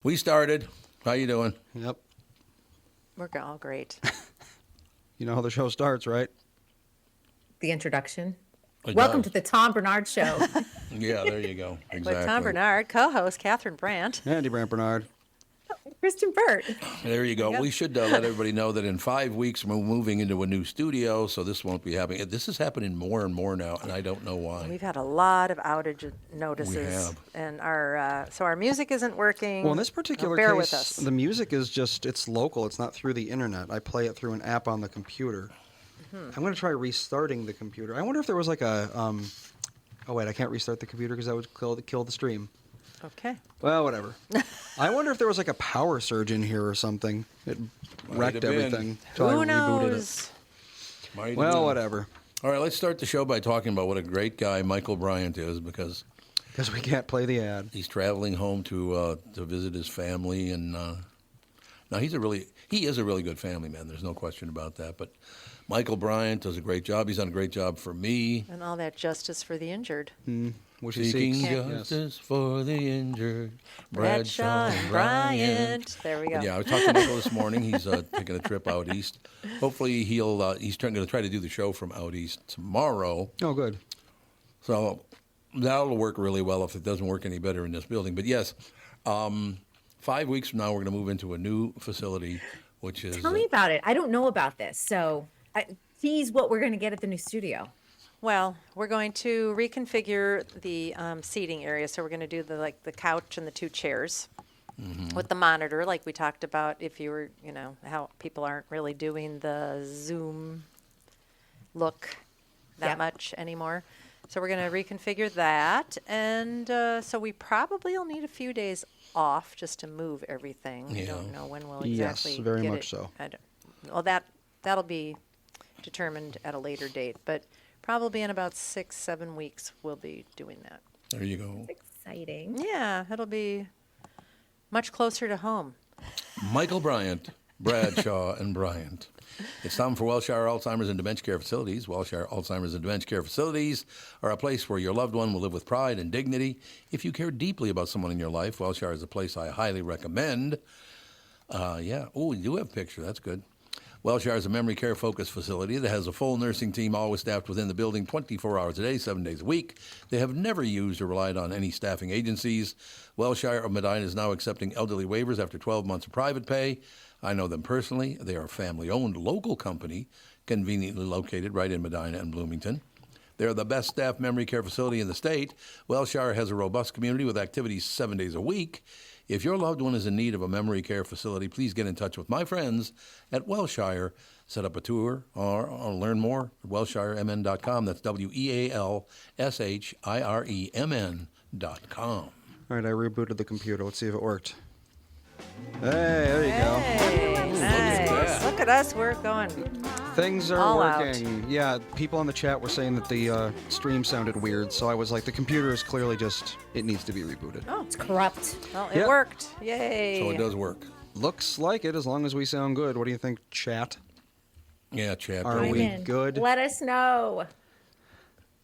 We started. How you doing? Yep. We're all great. You know how the show starts, right? The introduction. It Welcome does. to the Tom Bernard Show. Yeah, there you go. Exactly. With Tom Bernard, co-host Catherine Brandt. Andy Bernard. Kristen Burt. There you go. Yep. We should let everybody know that in 5 weeks we're moving into a new studio, so this won't be happening. This is happening more and more now, and I don't know why. We've had a lot of outage notices. We have. And our music isn't working. Well, in this particular Bear case, with us. the music is it's local. It's not through the internet. I play it through an app on the computer. I'm going to try restarting the computer. I wonder if there was like a, oh wait, I can't restart the computer because that would kill the stream. Okay. Well, whatever. I wonder if there was like a power surge in here or something. It wrecked have been. everything. So I Who rebooted knows? Might have Well, been. whatever. All right, let's start the show by talking about what a great guy Michael Bryant is, because Because we can't play the ad. he's traveling home to visit his family, and now he is a really good family man. There's no question about that. But Michael Bryant does a great job. He's done a great job for me. And all that justice for the injured. Which he Seeking seeks. justice for the injured. Bradshaw and Bryant. There we go. Yeah, I was talking to Michael this morning. He's taking a trip out east. Hopefully, he's going to try to do the show from out east tomorrow. Oh, good. So that'll work really well if it doesn't work any better in this building. But yes, 5 weeks from now, we're going to move into a new facility, which is... Tell me about it. I don't know about this. So tease what we're going to get at the new studio. Well, we're going to reconfigure the seating area. So we're going to do the couch and the two chairs with the monitor, like we talked about. If you were, how people aren't really doing the Zoom look that Yep. much anymore. So we're going to reconfigure that, and so we probably will need a few days off just to move everything. I Yeah. don't know when we'll Yes, exactly very get much it. so. Well, that'll be determined at a later date, but probably in about 6-7 weeks we'll be doing that. There you go. Exciting. Yeah, it'll be much closer to home. Michael Bryant, Bradshaw, and Bryant. It's time for Wellshire Alzheimer's and Dementia Care Facilities. Wellshire Alzheimer's and Dementia Care Facilities are a place where your loved one will live with pride and dignity. If you care deeply about someone in your life, Wellshire is a place I highly recommend. Yeah. Oh, you do have a picture. That's good. Wellshire is a memory care focused facility that has a full nursing team always staffed within the building 24 hours a day, 7 days a week. They have never used or relied on any staffing agencies. Wellshire of Medina is now accepting elderly waivers after 12 months of private pay. I know them personally. They are a family-owned local company, conveniently located right in Medina and Bloomington. They're the best staffed memory care facility in the state. Wellshire has a robust community with activities 7 days a week. If your loved one is in need of a memory care facility, please get in touch with my friends at Wellshire. Set up a tour or learn more at wellshiremn.com. That's WEALSHIREMN.com. All right, I rebooted the computer. Let's see if it worked. Hey, there you go. Hey, nice. Look at us. We're going. Things are All out. working. Yeah, people on the chat were saying that the stream sounded weird, so I was like, the computer is clearly it needs to be rebooted. Oh, It's corrupt. well, it Yep. worked. Yay. So it does work. Looks like it, as long as we sound good. What do you think, chat? Yeah, Chad. Are I'm we in. good? Let us know.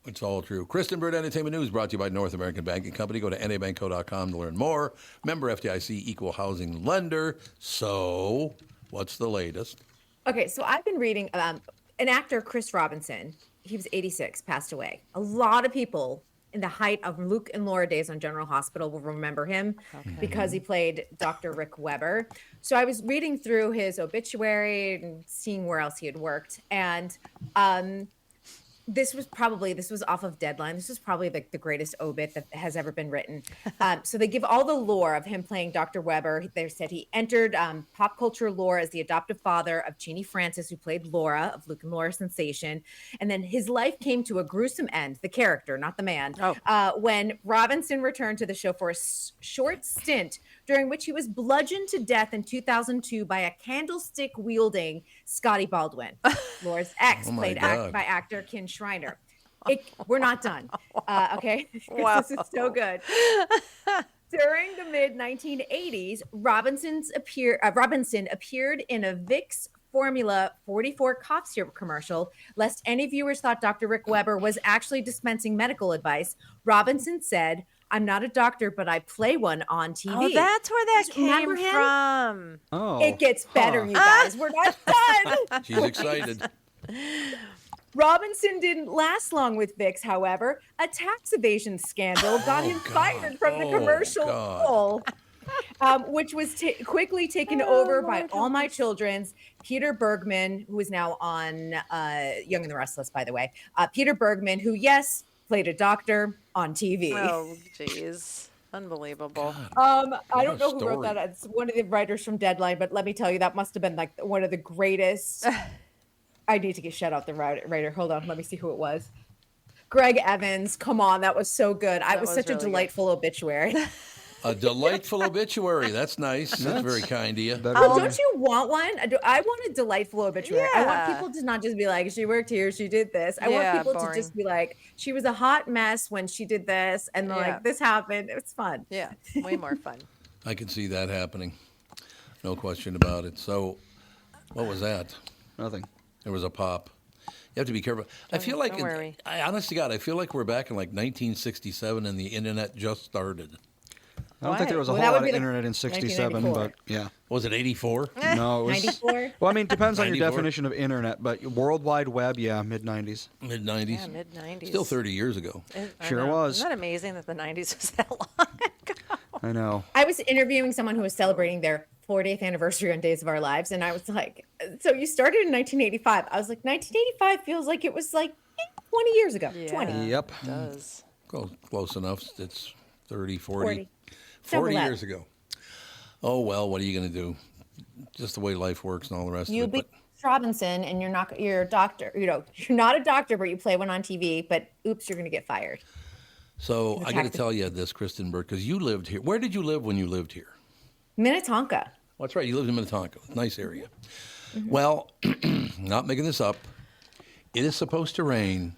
It's all true. Kristen Bird Entertainment News brought to you by North American Banking Company. Go to nabankco.com to learn more. Member FDIC, equal housing lender. So, what's the latest? Okay, so I've been reading an actor, Chris Robinson. He was 86, passed away. A lot of people in the height of Luke and Laura days on General Hospital will remember him because he played Dr. Rick Weber. So I was reading through his obituary and seeing where else he had worked. And this was off of Deadline. This was probably the greatest obit that has ever been written. So they give all the lore of him playing Dr. Weber. They said he entered pop culture lore as the adoptive father of Jeannie Francis, who played Laura of Luke and Laura Sensation. And then his life came to a gruesome end, the character, not the man, when Robinson returned to the show for a short stint during which he was bludgeoned to death in 2002 by a candlestick-wielding Scotty Baldwin, Laura's ex, Oh my played God. by actor Ken Schreiner. We're not done, okay? Wow. This is so good. During the mid-1980s, Robinson appeared in a Vicks Formula 44 cough syrup commercial. Lest any viewers thought Dr. Rick Weber was actually dispensing medical advice, Robinson said, I'm not a doctor, but I play one on TV. Oh, that's where that Remember came him? from. Oh. It gets better, you guys. We're not done. She's excited. Robinson didn't last long with Vicks, however. A tax evasion scandal got him fired from the commercial role, which was quickly taken over by All My Children's Peter Bergman, who is now on Young and the Restless, by the way. Peter Bergman, who, yes, played a doctor on TV. Oh, jeez. Unbelievable. I don't know who story. wrote that. It's one of the writers from Deadline, but let me tell you, that must have been like one of the greatest. I need to get shout out the writer. Hold on, let me see who it was. Greg Evans. Come on, that was so good. It was such really a delightful obituary. A delightful obituary. That's nice. That's very kind of you. Don't you want one? I want a delightful obituary. I want Yeah. people to not just be like, she worked here, she did this. I want Yeah, people to boring. just be like, she was a hot mess when she did this, and Yeah. like this happened. It's fun. Yeah, way more fun. I can see that happening. No question about it. So, what was that? Nothing. There was a pop. You have to be careful. I feel like, don't worry. honest to God, I feel like we're back in like 1967 and the internet just started. I don't think there was a Well, whole that would lot of be like internet in 67, 1994. but yeah. Was it 84? No, it was. 94? Well, I mean, it depends on your 94? definition of internet, but World Wide Web, yeah, mid 90s. Mid 90s? Yeah, mid-90s. Still 30 years ago. I Sure know. was. Isn't that amazing that the 90s was that long ago? I know. I was interviewing someone who was celebrating their 40th anniversary on Days of Our Lives, and I was like, so you started in 1985. I was like, 1985 feels like it was like 20 years ago. 20. Yep. It does. Close enough. It's 30, 40. 40. 40 Double that. years ago. Oh, well, what are you going to do? Just the way life works and all the rest You of it. be Robinson, and you're a doctor. You know, you're not a doctor, but you play one on TV. But oops, you're going to get fired. So I got to tactic- tell you this, Kristen Bird, because you lived here. Where did you live when you lived here? Minnetonka. Well, that's right. You lived in Minnetonka. Nice area. Mm-hmm. Well, not making this up. It is supposed to rain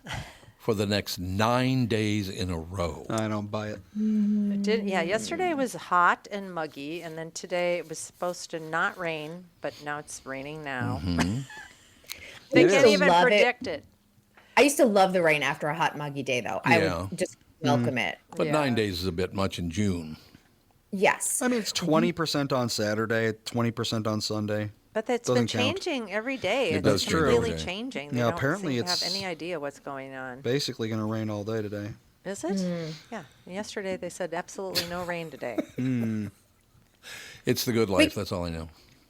for the next 9 days in a row. I don't buy it. It did, yeah, yesterday was hot and muggy, and then today it was supposed to not rain, but now it's raining now. Mm-hmm. They It can't is. even Love it. predict it. I used to love the rain after a hot, muggy day, though. I Yeah. would just welcome it. But Yeah. 9 days is a bit much in June. Yes. I mean, it's 20% on Saturday, 20% on Sunday. But it's been Doesn't count. changing every day. It does It's change every really day. changing. They Yeah, don't apparently seem to it's- have any idea what's going on. Basically going to rain all day today. Is it? Yeah. Yesterday they said absolutely no rain today. It's the good life. That's all I know.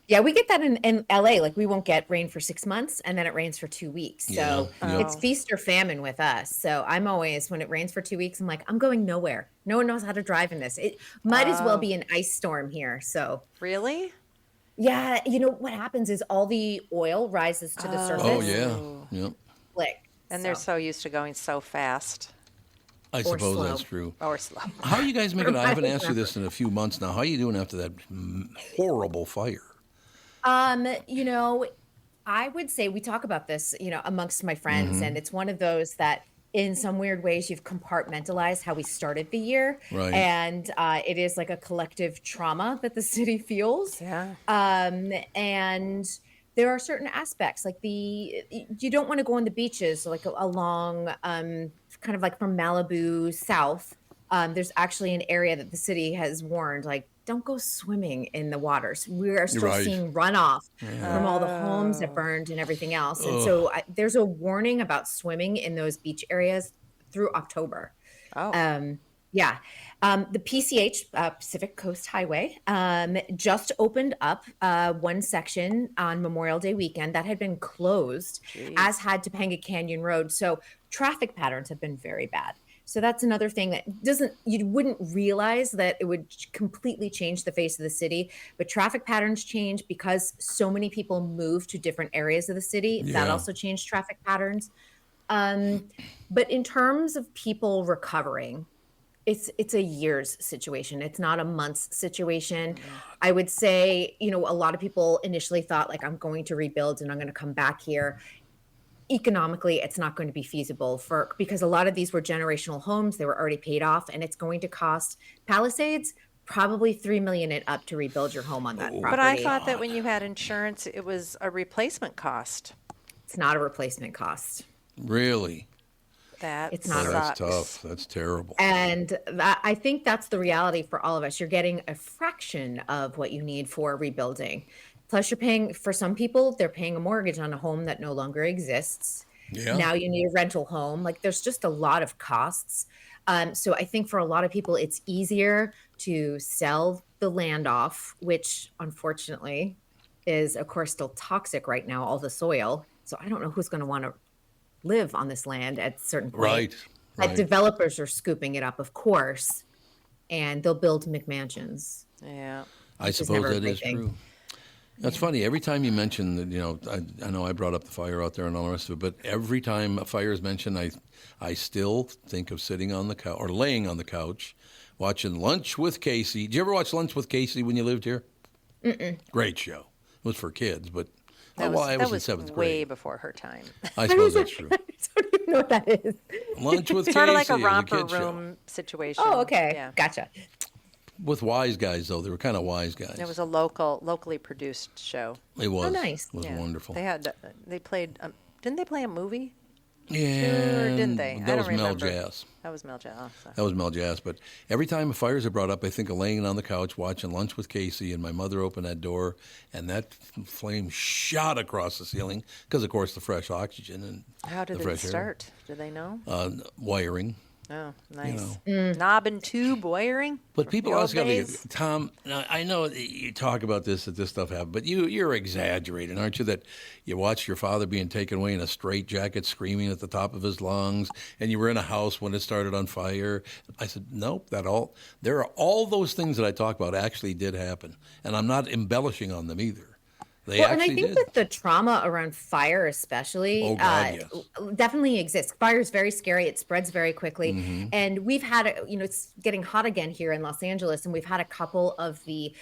Yeah, we get that in LA. Like, we won't get rain for 6 months, and then it rains for 2 weeks. So Yeah, it's feast or famine with us. So I'm always, when it rains for 2 weeks, I'm like, I'm going nowhere. No one knows how to drive in this. It might as well be an ice storm here. So Really? yeah, you know what happens is all the oil rises to the surface. Oh, yeah. Yep. Slick. And they're so used to going so fast I suppose slow. that's true. or slow. How are you guys making it? I haven't asked you this in a few months now. How are you doing after that horrible fire? You know, I would say we talk about this, you know, amongst my friends, Mm-hmm. and it's one of those that in some weird ways you've compartmentalized how we started the year. Right. And it is like a collective trauma that the city feels. Yeah. And there are certain aspects like you don't want to go on the beaches like along kind of like from Malibu south. There's actually an area that the city has warned, like, don't go swimming in the waters. We are still Right. seeing runoff from all the homes that burned and everything else. And so there's a warning about swimming in those beach areas through October. Oh. Yeah. The PCH, Pacific Coast Highway, just opened up one section on Memorial Day weekend that had been closed, as had Topanga Canyon Road. So traffic patterns have been very bad. So that's another thing that you wouldn't realize that it would completely change the face of the city, but traffic patterns change because so many people move to different areas of the city. That Yeah. also changed traffic patterns. But in terms of people recovering, it's a year's situation. It's not a month's situation. I would say, you know, a lot of people initially thought like, I'm going to rebuild and I'm going to come back here. Economically, it's not going to be feasible because a lot of these were generational homes. They were already paid off, and it's going to cost Palisades probably $3 million and up to rebuild your home on that property. But I thought that when you had insurance, it was a replacement cost. It's not a replacement cost. Really? That It's not Oh, a that's sucks. tough. That's terrible. And I think that's the reality for all of us. You're getting a fraction of what you need for rebuilding. Plus, you're paying, for some people, they're paying a mortgage on a home that no longer exists. Yeah. Now you need a rental home. Like, there's just a lot of costs. So I think for a lot of people, it's easier to sell the land off, which unfortunately is, of course, still toxic right now, all the soil. So I don't know who's going to want to live on this land at a certain point. Right. But Right. developers are scooping it up, of course, and they'll build McMansions. Yeah. I which is suppose never a that great is thing. true. That's funny. Every time you mention that, I know I brought up the fire out there and all the rest of it, but every time a fire is mentioned, I still think of sitting on the couch or laying on the couch watching Lunch with Casey. Did you ever watch Lunch with Casey when you lived here? Mm-mm. Great show. It was for kids, but I was in seventh way grade. before her time. I suppose that's true. I don't even know what that is. Lunch with Casey Sort of like a is romper kid show. room situation. Oh, okay. Yeah. Gotcha. With wise guys, though. They were kind of wise guys. It was a locally produced show. It was. Oh, nice. It was Yeah. wonderful. They played. Didn't they play a movie? Yeah. Or didn't they? That I was don't Mel remember. Jazz. That was Mel Jazz. So. That was Mel Jazz. But every time fires are brought up, I think of laying on the couch watching Lunch with Casey, and my mother opened that door, and that flame shot across the ceiling because, of course, the fresh oxygen and How did the it fresh air. start? Do they know? Wiring. Oh, nice. know. Knob and tube wiring. But people The old also got to days? Tom. Now, I know that you talk about this that this stuff happened, but you're exaggerating, aren't you? That you watched your father being taken away in a straitjacket, screaming at the top of his lungs, and you were in a house when it started on fire. I said, nope. There are all those things that I talk about actually did happen, and I'm not embellishing on them either. They Well, and I actually think did. that the trauma around fire, especially, Oh, God, yes. definitely exists. Fire is very scary. It spreads very quickly. Mm-hmm. And we've had, it's getting hot again here in Los Angeles, and we've had a couple of the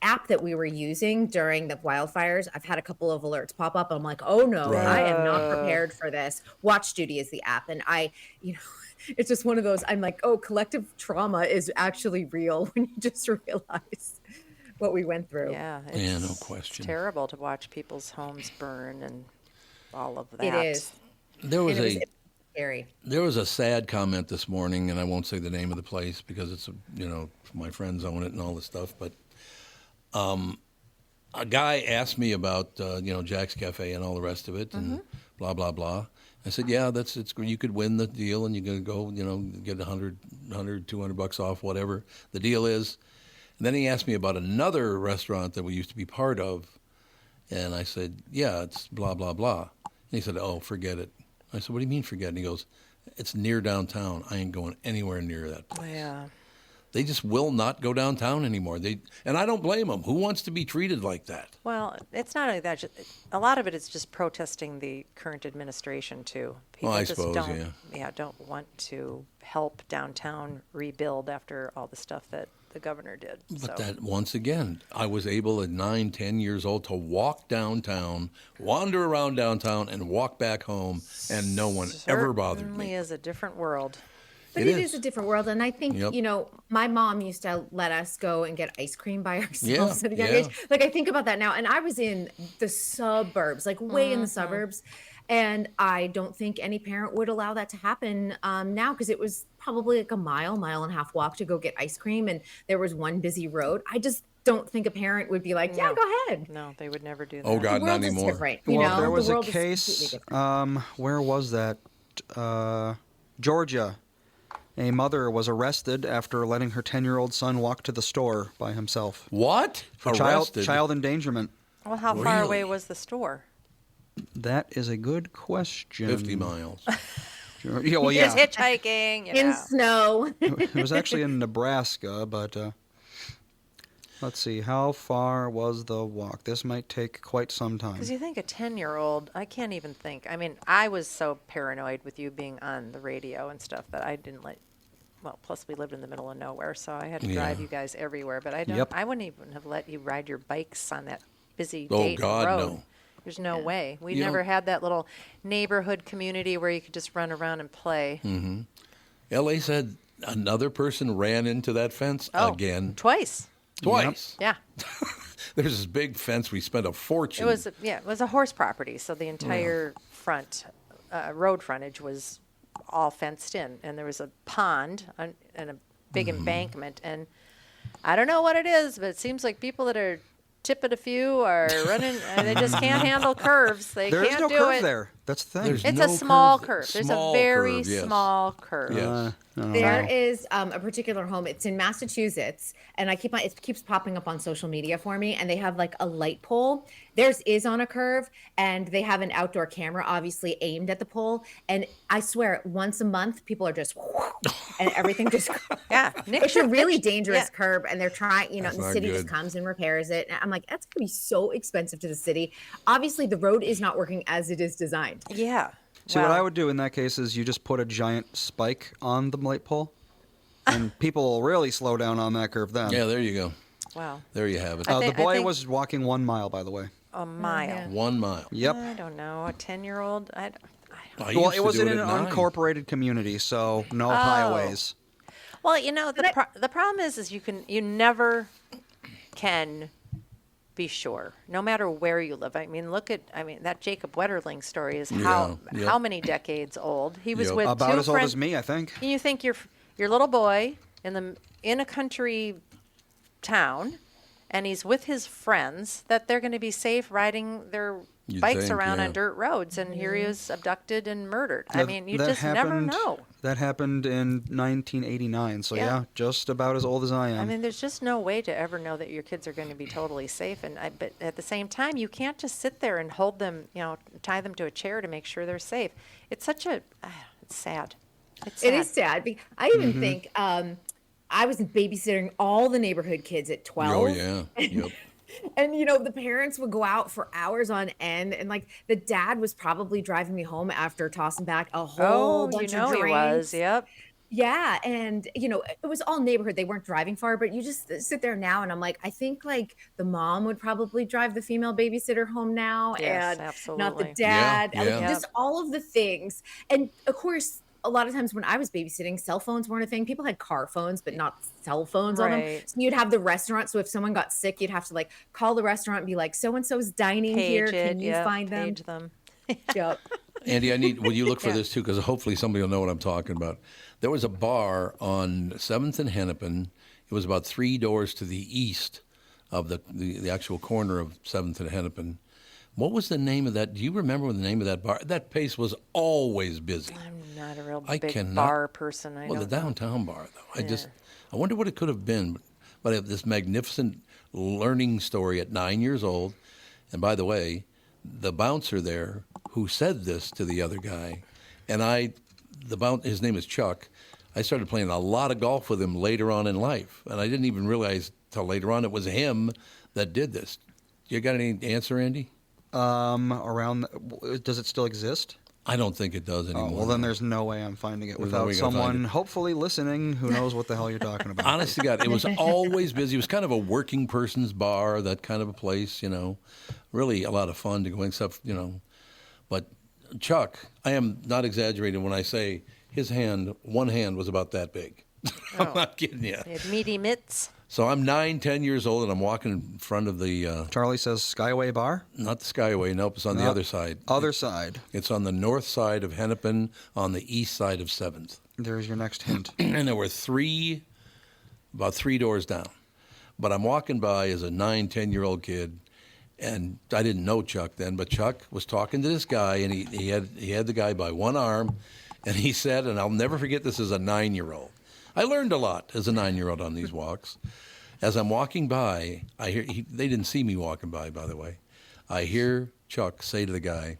app that we were using during the wildfires. I've had a couple of alerts pop up. I'm like, oh no, Right. I am not prepared for this. Watch Duty is the app, and it's just one of those. I'm like, oh, collective trauma is actually real when you just realize what we went through. Yeah. Yeah, no It's question. terrible to watch people's homes burn and all of that. It is. There was And it a was scary. There was a sad comment this morning, and I won't say the name of the place because it's, my friends own it and all this stuff. But a guy asked me about, Jack's Cafe and all the rest of it, and blah blah blah. I said, yeah, you could win the deal, and you could go, get $100, $200 off, whatever the deal is. And then he asked me about another restaurant that we used to be part of, and I said, yeah, it's blah blah blah. And he said, oh, forget it. I said, what do you mean forget? And he goes, it's near downtown. I ain't going anywhere near that place. Yeah. They just will not go downtown anymore. And I don't blame them. Who wants to be treated like that? Well, it's not only that. A lot of it is just protesting the current administration too. People I just suppose, don't want to help downtown rebuild after all the stuff that the governor did. But so. that, once again, I was able at 9, 10 years old to walk downtown, wander around downtown, and walk back home, and no one ever bothered Certainly me. is a different world. But It it is. is a different world. And I think, Yep. my mom used to let us go and get ice cream by ourselves Yeah, at a young yeah. age. Like, I think about that now. And I was in the suburbs, like way in the suburbs. And I don't think any parent would allow that to happen now, because it was probably like a mile and a half walk to go get ice cream. And there was one busy road. I just don't think a parent would be like, yeah, No. go ahead. No, they would never do that. Oh, The God, not world is anymore. different. Well, there The was a world is case. completely different. Where was that? Georgia. A mother was arrested after letting her 10-year-old son walk to the store by himself What? for Arrested? child endangerment. Well, how far Really? away was the store? That is a good question. 50 miles. Yeah, well, He yeah. was hitchhiking. In snow. It was actually in Nebraska, but let's see. How far was the walk? This might take quite some time. Because you think a 10-year-old, I can't even think. I mean, I was so paranoid with you being on the radio and stuff that I didn't well, plus we lived in the middle of nowhere, so I had to drive Yeah. you guys everywhere. But Yep. I wouldn't even have let you ride your bikes on that busy Oh, Dayton God, road. no. There's no way. We You never know- had that little neighborhood community where you could just run around and play. L.A. said another person ran into that fence again. Twice. Twice. Yeah. There's this big fence. We spent a fortune. It was a horse property, so the entire front road frontage was all fenced in, and there was a pond and a big embankment, and I don't know what it is, but it seems like people that are tipping a few are running, and they just can't handle curves. They There is can't no do curve it. there. That's the thing. There's It's no a small curve. curve. There's Small a very curve, yes. small curve. Yes. There is a particular home. It's in Massachusetts, and it keeps popping up on social media for me. And they have like a light pole. Theirs is on a curve, and they have an outdoor camera, obviously aimed at the pole. And I swear, once a month, people are just, and everything just. Yeah, It's a really dangerous curb, and they're trying. You know, That's the not city just good. comes and repairs it. And I'm like, that's gonna be so expensive to the city. Obviously, the road is not working as it is designed. Yeah. See, what Well, I would do in that case is you just put a giant spike on the light pole, and people will really slow down on that curve then. Yeah, there you go. Wow. There you have it. I The think- boy was walking 1 mile, by the way. A mile. yeah. 1 mile. Yep. I don't know. A 10-year-old? I don't. I Well, used it to was do in it an at 9. unincorporated community, so no Oh. highways. Well, you know, the problem is you never can be sure, no matter where you live. I mean, that Jacob Wetterling story is how Yeah, yep. how many decades old? He was Yep. with About two as old friends. as me, I think. And you think your little boy in a country town, and he's with his friends, that they're going to be safe riding their You'd bikes think, around yeah. on dirt roads, and here he was abducted and murdered. I That- mean, you that just never happened- know. That happened in 1989, so Yeah. yeah, just about as old as I am. I mean, there's just no way to ever know that your kids are going to be totally safe. But at the same time, you can't just sit there and hold them, tie them to a chair to make sure they're safe. It's such a, it's sad. It's sad. It is sad. I even think I was babysitting all the neighborhood kids at 12. Oh, yeah. Yep. And the parents would go out for hours on end, and like the dad was probably driving me home after tossing back a whole bunch of he drinks. was. Yep. Yeah, and it was all neighborhood. They weren't driving far, but you just sit there now, and I'm like, I think like the mom would probably drive the female babysitter home now, Yes, and not absolutely. the dad. Yeah, Like, yeah. just all of the things, and of course. A lot of times when I was babysitting, cell phones weren't a thing. People had car phones, but not cell phones on them. Right. So you'd have the restaurant. So if someone got sick, you'd have to like call the restaurant and be like, "So-and-so's dining here. Page it. Can you Yep, find them?" Page them. Yep. Andy, will you look for Yeah. this too? Because hopefully somebody will know what I'm talking about. There was a bar on 7th and Hennepin. It was about 3 doors to the east of the actual corner of 7th and Hennepin. What was the name of that? Do you remember the name of that bar? That place was always busy. I'm not a real I big cannot- bar person. Well, the don't know. downtown bar, though. I wonder what it could have been. But I have this magnificent learning story at 9 years old. And by the way, the bouncer there who said this to the other guy, and his name is Chuck. I started playing a lot of golf with him later on in life. And I didn't even realize till later on it was him that did this. You got any answer, Andy? Does it still exist? I don't think it does anymore. Oh, well, then there's no way I'm finding it There's no without way you're gonna find someone it. hopefully listening who knows what the hell you're talking about. Honest to God, it was always busy. It was kind of a working person's bar, that kind of a place, Really a lot of fun to go and stuff, But Chuck, I am not exaggerating when I say one hand was about that big. I'm not kidding you. They had meaty mitts. So I'm 9, 10 years old, and I'm walking in front of the, Charlie says Skyway Bar? not the Skyway, nope, it's on the No. other side. Other side. It's on the north side of Hennepin, on the east side of 7th. There's your next hint. And there were about 3 doors down. But I'm walking by as a 9, 10-year-old kid, and I didn't know Chuck then, but Chuck was talking to this guy, and he had the guy by one arm, and he said, and I'll never forget this as a 9-year-old. I learned a lot as a 9-year-old on these walks. As I'm walking by, I hear they didn't see me walking by the way. I hear Chuck say to the guy,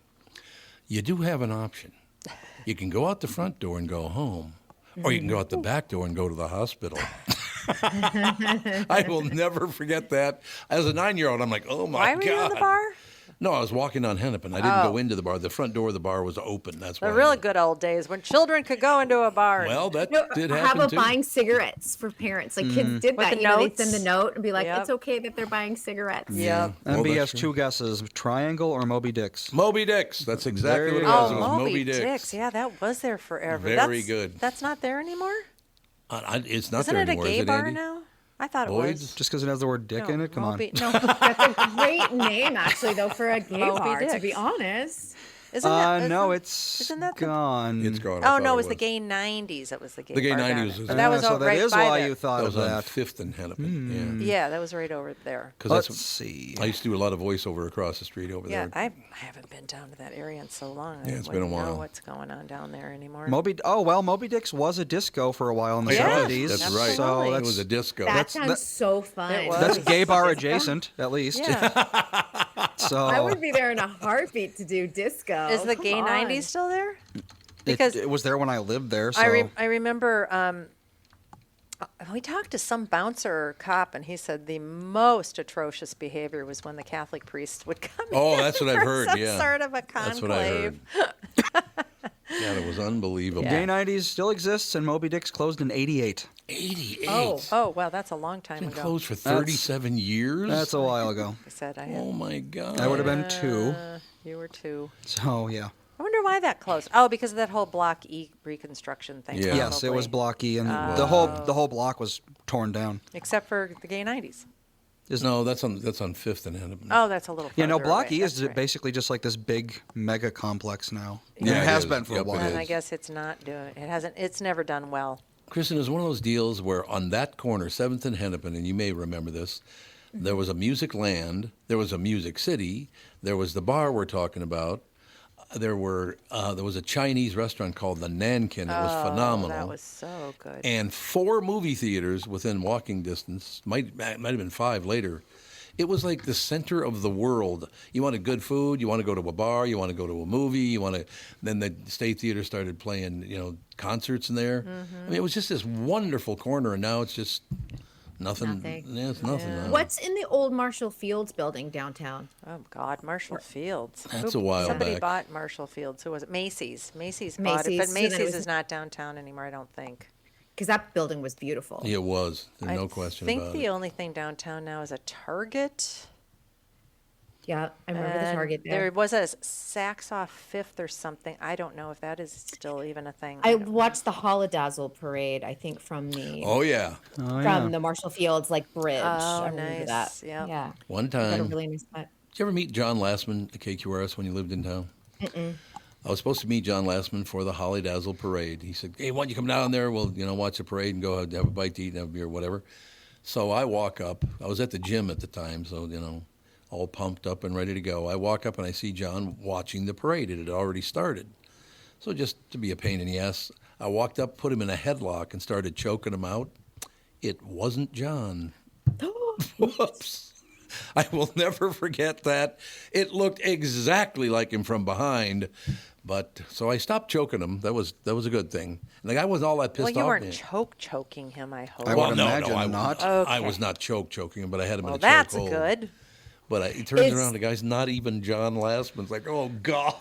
"You do have an option. You can go out the front door and go home, or you can go out the back door and go to the hospital." I will never forget that. As a 9-year-old, I'm like, "Oh my Why God!" were you in the bar? No, I was walking on Hennepin. I didn't go into the bar. The front door of the bar was open. That's why. The really good old days when children could go into a bar. Well, that No, did how happen about too. buying cigarettes for parents? Like kids did With that. the They'd notes? send the note and be like, Yep. "It's okay that they're buying cigarettes." Yep. Well, MB that's has 2 guesses: Triangle or Moby Dick's. Moby Dick's. That's exactly There what it you was. go. It was Oh, Moby Dick's. Yeah, that was there forever. Very That's, good. That's not there anymore? It's not Isn't there it a anymore, gay is it, bar Andy? now? I thought it Boyd's? was. Just because it has the word dick in it? Come Moby, on. No. That's a great name, actually, though, for a gay Moby bar. To Dick's. be honest. Isn't that? No, isn't that the- gone. It's gone. I Oh no, thought it was the gay '90s. It was the gay. The gay bar down 90s there. was- But that was so over that right is by why there. you thought That of was on that. 5th and Hennepin. Yeah. Yeah, that was right over there. Because Let's see. I used to do a lot of voiceover across the street over Yeah, there. I haven't been down to that area in so long. Yeah, I it's been a wouldn't know while. what's going on down there anymore. Moby Dick's was a disco for a while in the Yeah, 70s. That's right. So absolutely. It that's, was a disco. That sounds that- so fun. It was. that's gay bar adjacent, at least. Yeah. So I would be there in a heartbeat to do disco. Is the Come gay on. '90s still there? Because it was there when I lived there. So I remember we talked to some bouncer or cop, and he said the most atrocious behavior was when the Catholic priests would come in. Oh, that's what I've for heard, some yeah. sort of a conclave. That's what I heard. God, it was unbelievable. Gay 90s still exists, and Moby Dick's closed in 88. 88. Oh, well, that's a long time Been ago. closed for 37 years? That's a while ago. I said I had. Oh, my God. I would have been 2. You were 2. So, yeah. I wonder why that closed. Oh, because of that whole Block E reconstruction thing. Yeah. Yes, it was probably. blocky, and the whole block was torn down. Except for the gay '90s. No, that's on 5th and Hennepin. Oh, that's a little. Yeah, no, farther Block away. E is That's right. basically just like this big mega complex now. And Yeah, it it has is. been for Yep, a it while. And I is. guess it's not doing. It hasn't. It's never done well. Kristen, it was one of those deals where on that corner, 7th and Hennepin, and you may remember this, there was a Music Land, there was a Music City, there was the bar we're talking about. There was a Chinese restaurant called the Nankin. It was phenomenal. That was so good. And 4 movie theaters within walking distance. Might have been 5 later. It was like the center of the world. You wanted good food. You want to go to a bar. You want to go to a movie. You want to. Then the State Theater started playing, concerts in there. I mean, it was just this wonderful corner, and now it's just nothing. Nothing. Yeah, it's nothing. Now. What's in the old Marshall Fields building downtown? Oh God, Marshall Fields. That's a while Somebody back. bought Marshall Fields. Who was it? Macy's. Macy's bought it, Macy's, but so then it Macy's was- is not downtown anymore. I don't think. Because that building was beautiful. It was. There's no I question think about the it. only thing downtown now is a Target. Yeah, I remember the And Target There there. was a Saks off Fifth or something. I don't know if that is still even a thing. I don't know. watched the Holodazzle parade. I think from the Oh yeah. from the Marshall Fields bridge. Oh, I remember nice. that. Yep. Yeah. One Got a time. really nice spot. Did you ever meet John Lastman at KQRS when you lived in town? I was supposed to meet John Lastman for the Holly Dazzle parade. He said, "Hey, why don't you come down there? We'll, watch the parade and go have a bite to eat and have a beer, whatever." So I walk up. I was at the gym at the time, so all pumped up and ready to go. I walk up and I see John watching the parade. It had already started. So just to be a pain in the ass, I walked up, put him in a headlock, and started choking him out. It wasn't John. Whoops. I will never forget that. It looked exactly like him from behind, but so I stopped choking him. That was a good thing. And the guy wasn't all that pissed Well, you off. weren't choking him. I hope. I Well, would no, imagine I, not. I was not choking him, but I had him Well, in a that's chokehold. good. But he turns It's- around, the guy's not even John Lastman. It's like, oh God.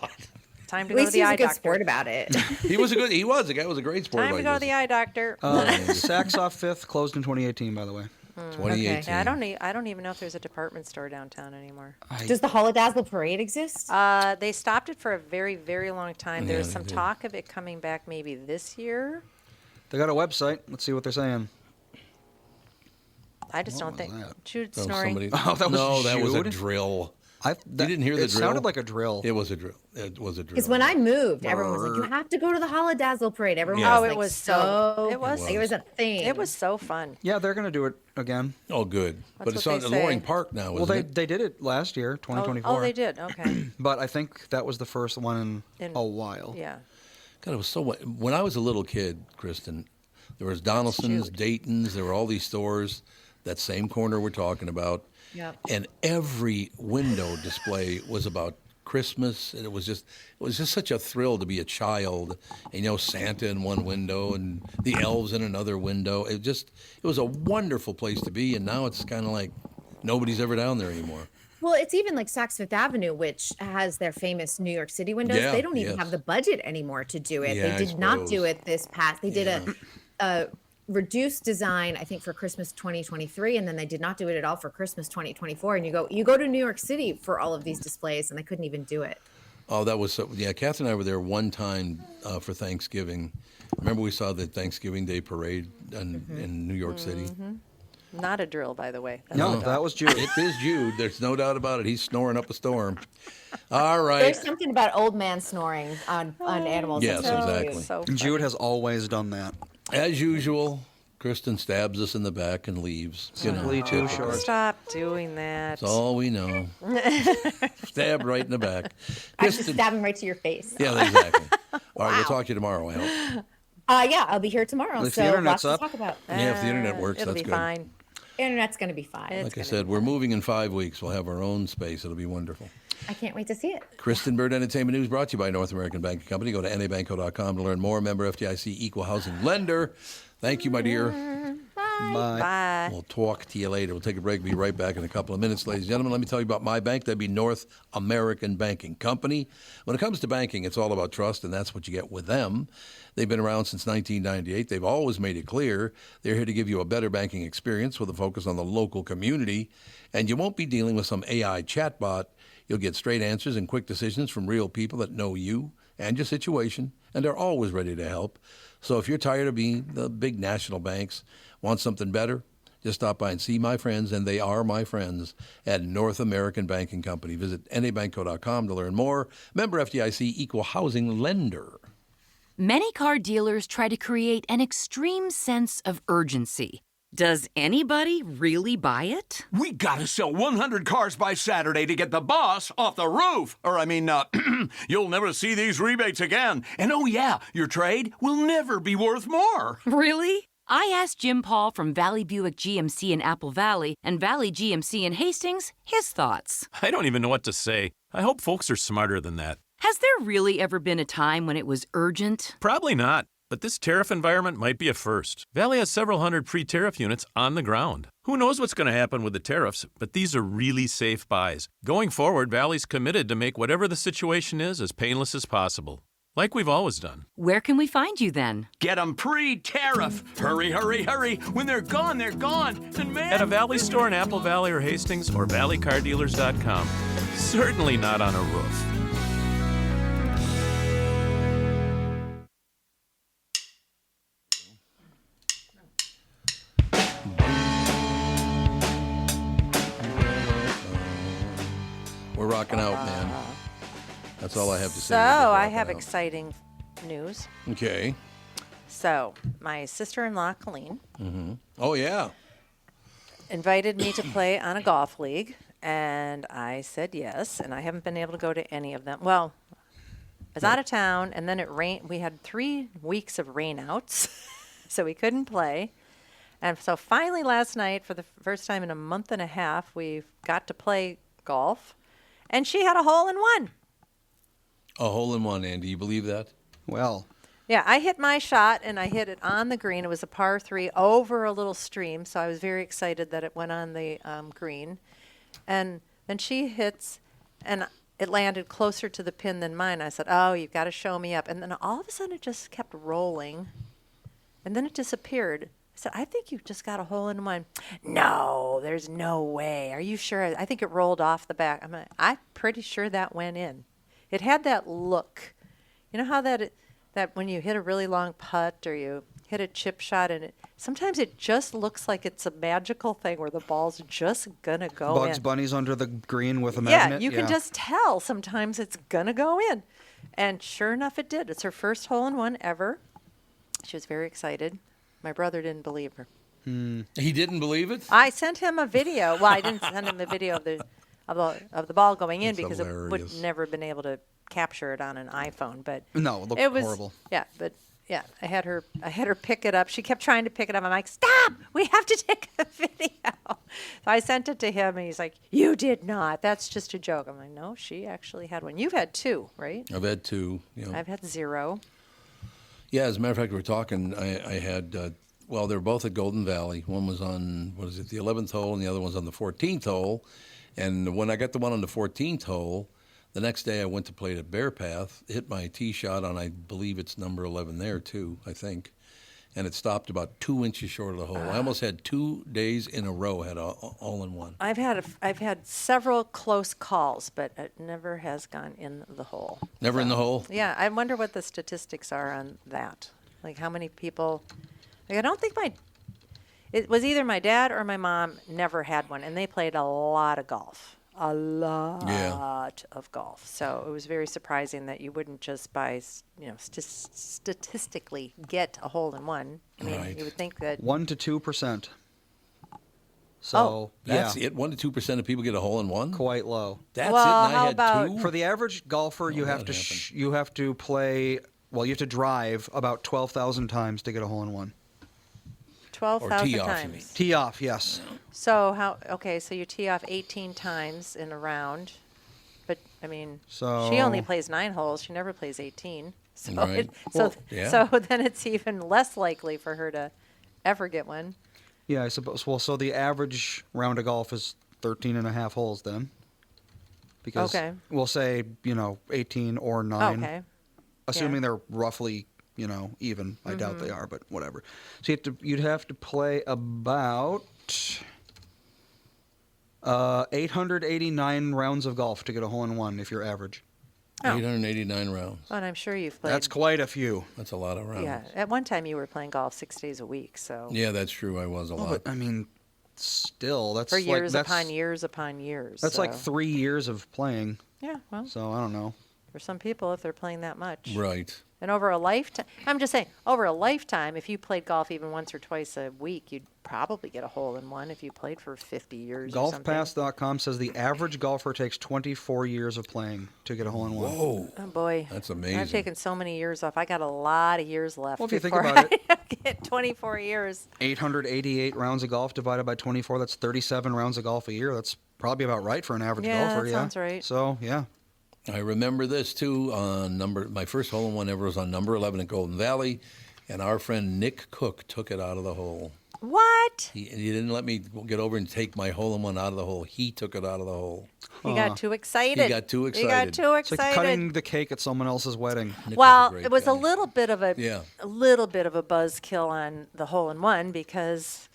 Time to At go to least the he's eye a good doctor. sport about it. The guy was a great sport. Time to like go to this. the eye doctor. Saks off 5th closed in 2018, by the way. 2018. Yeah, I don't even know if there's a department store downtown anymore. Does the Holodazzle parade exist? They stopped it for a very, very long time. There was Yeah, some they did. talk of it coming back maybe this year. They got a website. Let's see what they're saying. I just don't was think. that? Jude That was snoring. somebody- Oh, that was no, that was a Jude? drill. You didn't hear the it drill? sounded like a drill. It was a drill. It was a drill. Because when I moved, everyone was like, "You have to go to the Holodazzle parade." Everyone Yeah. was Oh, like, it was so. it was- Like, it was a thing. It was so fun. Yeah, they're going to do it again. Oh, good. But That's it's what on they the Loring say. Park now, Well, isn't they it? did it last year, 2024. Oh, they did. Okay. But I think that was the first one in In- a while. Yeah. God, it was so. When I was a little kid, Kristen, there was Donaldson's, Dayton's. There were all these stores. That same corner we're talking about. Yep. And every window display was about Christmas, and it was just such a thrill to be a child. And Santa in one window and the elves in another window. It was a wonderful place to be. And now it's kind of like nobody's ever down there anymore. Well, it's even like Saks Fifth Avenue, which has their famous New York City windows. Yeah, They don't even yes. have the budget anymore to do it. Yeah, I They did not do suppose. it this past. They did a reduced design, I think, for Christmas 2023, and then they did not do it at all for Christmas 2024. And you go to New York City for all of these displays, and they couldn't even do it. Oh, that was so. Yeah, Kath and I were there one time for Thanksgiving. Remember, we saw the Thanksgiving Day parade in New York City. Not a drill, by the way. That's No, a dog. that was Jude. It is Jude. There's no doubt about it. He's snoring up a storm. All right. There's something about old man snoring on animals. Yes, that's really exactly. cute. So Jude has always done that. As usual, Kristen stabs us in the back and leaves. Simply too typical. short. Stop doing that. That's all we know. Stabbed right in the back. I just Kristen, stab him right to your face. yeah, exactly. All right, we'll talk to you tomorrow, I hope. Yeah, I'll be here tomorrow. If the so internet's lots up. to talk about. Yeah, if the internet works, it'll that's be good. fine. Internet's going to be fine. Like I said, we're moving in 5 weeks. We'll have our own space. It'll be wonderful. I can't wait to see it. Kristen Bird Entertainment News brought to you by North American Banking Company. Go to nabanco.com to learn more. Member FDIC Equal Housing Lender. Thank you, my dear. Bye. Bye. We'll talk to you later. We'll take a break. Be right back in a couple of minutes, ladies and gentlemen. Let me tell you about my bank. That'd be North American Banking Company. When it comes to banking, it's all about trust, and that's what you get with them. They've been around since 1998. They've always made it clear they're here to give you a better banking experience with a focus on the local community. And you won't be dealing with some AI chatbot. You'll get straight answers and quick decisions from real people that know you and your situation, and they're always ready to help. So if you're tired of being the big national banks, want something better, just stop by and see my friends, and they are my friends, at North American Banking Company. Visit nabanco.com to learn more. Member FDIC Equal Housing Lender. Many car dealers try to create an extreme sense of urgency. Does anybody really buy it? We gotta sell 100 cars by Saturday to get the boss off the roof. You'll never see these rebates again. And oh yeah, your trade will never be worth more. Really? I asked Jim Paul from Valley Buick GMC in Apple Valley and Valley GMC in Hastings his thoughts. I don't even know what to say. I hope folks are smarter than that. Has there really ever been a time when it was urgent? Probably not. But this tariff environment might be a first. Valley has several hundred pre-tariff units on the ground. Who knows what's going to happen with the tariffs, but these are really safe buys. Going forward, Valley's committed to make whatever the situation is as painless as possible, like we've always done. Where can we find you then? Get them pre-tariff. Hurry, hurry, hurry. When they're gone, they're gone. And man, At a Valley store in Apple Valley or Hastings or valleycardealers.com. Certainly not on a roof. We're rocking out, man. That's all I have to say. So We're just I rocking have out. exciting news. Okay. So my sister-in-law, Colleen, Oh, yeah. invited me to play on a golf league, and I said yes, and I haven't been able to go to any of them. Well, I was out of town, and then it rained. We had 3 weeks of rainouts, so we couldn't play. And so finally last night, for the first time in a month and a half, we got to play golf, and she had a hole-in-one. A hole-in-one, Andy. You believe that? Well, Yeah, I hit my shot, and I hit it on the green. It was a par 3 over a little stream, so I was very excited that it went on the green. And then she hits, and it landed closer to the pin than mine. I said, oh, you've got to show me up. And then all of a sudden, it just kept rolling, and then it disappeared. I said, I think you just got a hole-in-one. No, there's no way. Are you sure? I think it rolled off the back. I'm pretty sure that went in. It had that look. You know how that when you hit a really long putt or you hit a chip shot, and sometimes it just looks like it's a magical thing where the ball's just gonna go Bugs in. Bunny's under the green with a Yeah, magnet. you can just tell sometimes it's gonna go in. And sure enough, it did. It's her first hole-in-one ever. She was very excited. My brother didn't believe her. He didn't believe it? I sent him a video. Well, I didn't send him a video of the ball going in That's because it would hilarious. never been able to capture it on an iPhone. But No, it looked it was horrible. Yeah, but yeah, I had her pick it up. She kept trying to pick it up. I'm like, stop! We have to take a video. So I sent it to him, and he's like, you did not. That's just a joke. I'm like, no, she actually had one. You've had 2, right? I've had 2. You know. I've had 0. Yeah, as a matter of fact, we were talking. I had, well, they were both at Golden Valley. One was on, the 11th hole, and the other one's on the 14th hole. And when I got the one on the 14th hole, the next day I went to play at Bear Path, hit my tee shot on, I believe it's number 11 there, too, I think. And it stopped about 2 inches short of the hole. I almost had 2 days in a row, had all-in-one. I've had several close calls, but it never has gone in the hole. Never in the hole? Yeah, I wonder what the statistics are on that. Like how many people. Like I don't think it was either my dad or my mom never had one, and they played a lot of golf. a lot of golf. So it was very surprising that you wouldn't just by, statistically get a hole in one. I mean, Right. you would think that 1 to 2%. So That's yeah, it. 1 to 2% of people get a hole in one. quite low. That's Well, it. And I how had about- two. For the average golfer, you have that to you have to play. Well, you have to drive about 12,000 times to get a hole in one. 12,000 tee off, you times. mean. Tee off, yes. So so you tee off 18 times in a round. But I mean, she So- only plays 9 holes. She never plays 18. So Right. yeah. so then it's even less likely for her to ever get one. Yeah, I suppose. Well, so the average round of golf is 13 and a half holes then. Because Okay. we'll say, 18 or 9. Okay. Assuming they're roughly, even. I doubt they are, but whatever. So you'd have to play about 889 rounds of golf to get a hole in one if you're average. 889 rounds. Oh, and I'm sure you've played. That's quite a few. That's a lot of rounds. Yeah. At one time, you were playing golf 6 days a week. So Yeah, that's true. I was a Oh, lot. but I mean, still, that's for like years that's, upon years upon years. That's like so- 3 years of playing. Yeah. Well, So I don't know. for some people, if they're playing that much. Right. And over a lifetime, I'm just saying, over a lifetime, if you played golf even once or twice a week, you'd probably get a hole in one if you played for 50 years or something. Golfpass.com says the average golfer takes 24 years of playing to get a hole in one. Whoa. Oh, boy. That's amazing. I've taken so many years off. I got a lot of years left Well, if you think before about it- I get 24 years. 888 rounds of golf divided by 24, that's 37 rounds of golf a year. That's probably about right for an average Yeah, golfer. that sounds right. So, yeah. I remember this too. My first hole in one ever was on number 11 at Golden Valley, and our friend Nick Cook took it out of the hole. What? He didn't let me get over and take my hole in one out of the hole. He took it out of the hole. You got too excited. He got too You excited. got too It's like excited. cutting the cake at someone else's wedding. Nick Well, was a great it was guy. a little bit of a Yeah. buzzkill on the hole in one because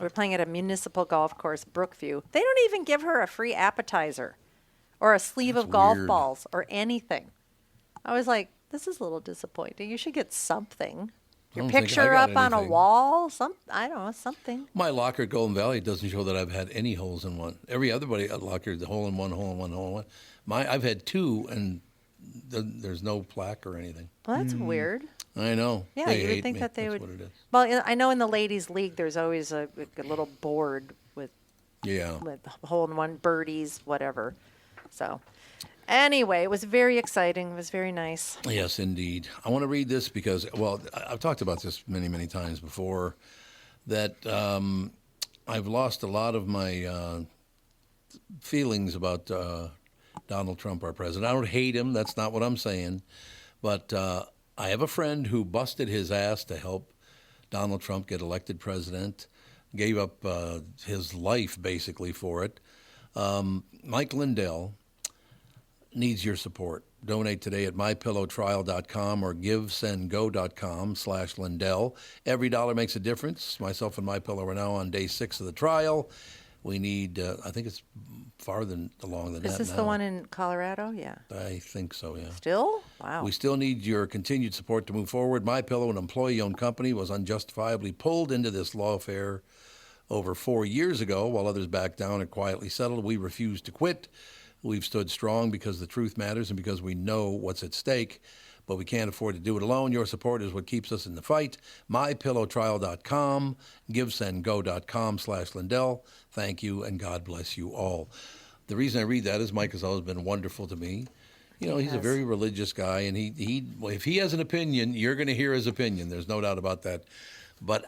we're playing at a municipal golf course, Brookview. They don't even give her a free appetizer or a sleeve That's of golf weird. balls or anything. I was like, this is a little disappointing. You should get something. Your don't think I picture got up on a anything. wall, I don't know, something. My locker at Golden Valley doesn't show that I've had any holes in one. Every other locker, the hole in one, hole in one, hole in one. I've had 2, and there's no plaque or anything. Well, that's weird. I know. Yeah, They you would hate think me. that they That's would. what it is. Well, I know in the ladies' league, there's always a little board with Yeah. hole in one birdies, whatever. So, anyway, it was very exciting. It was very nice. Yes, indeed. I want to read this because, well, I've talked about this many, many times before, that I've lost a lot of my feelings about Donald Trump, our president. I don't hate him. That's not what I'm saying. But I have a friend who busted his ass to help Donald Trump get elected president, gave up his life basically for it. Mike Lindell needs your support. Donate today at mypillowtrial.com or givesendgo.com/Lindell. Every dollar makes a difference. Myself and MyPillow are now on day 6 of the trial. We need, I think it's farther along than that now. Is this the one in Colorado? Yeah. I think so, yeah. Still? Wow. We still need your continued support to move forward. MyPillow, an employee-owned company, was unjustifiably pulled into this lawfare over 4 years ago. While others backed down and quietly settled, we refused to quit. We've stood strong because the truth matters and because we know what's at stake, but we can't afford to do it alone. Your support is what keeps us in the fight. MyPillowTrial.com, GiveSendGo.com/Lindell. Thank you, and God bless you all. The reason I read that is Mike has always been wonderful to me. You know, he's a very religious guy, and well, if he has an opinion, you're going to hear his opinion. There's no doubt about that. But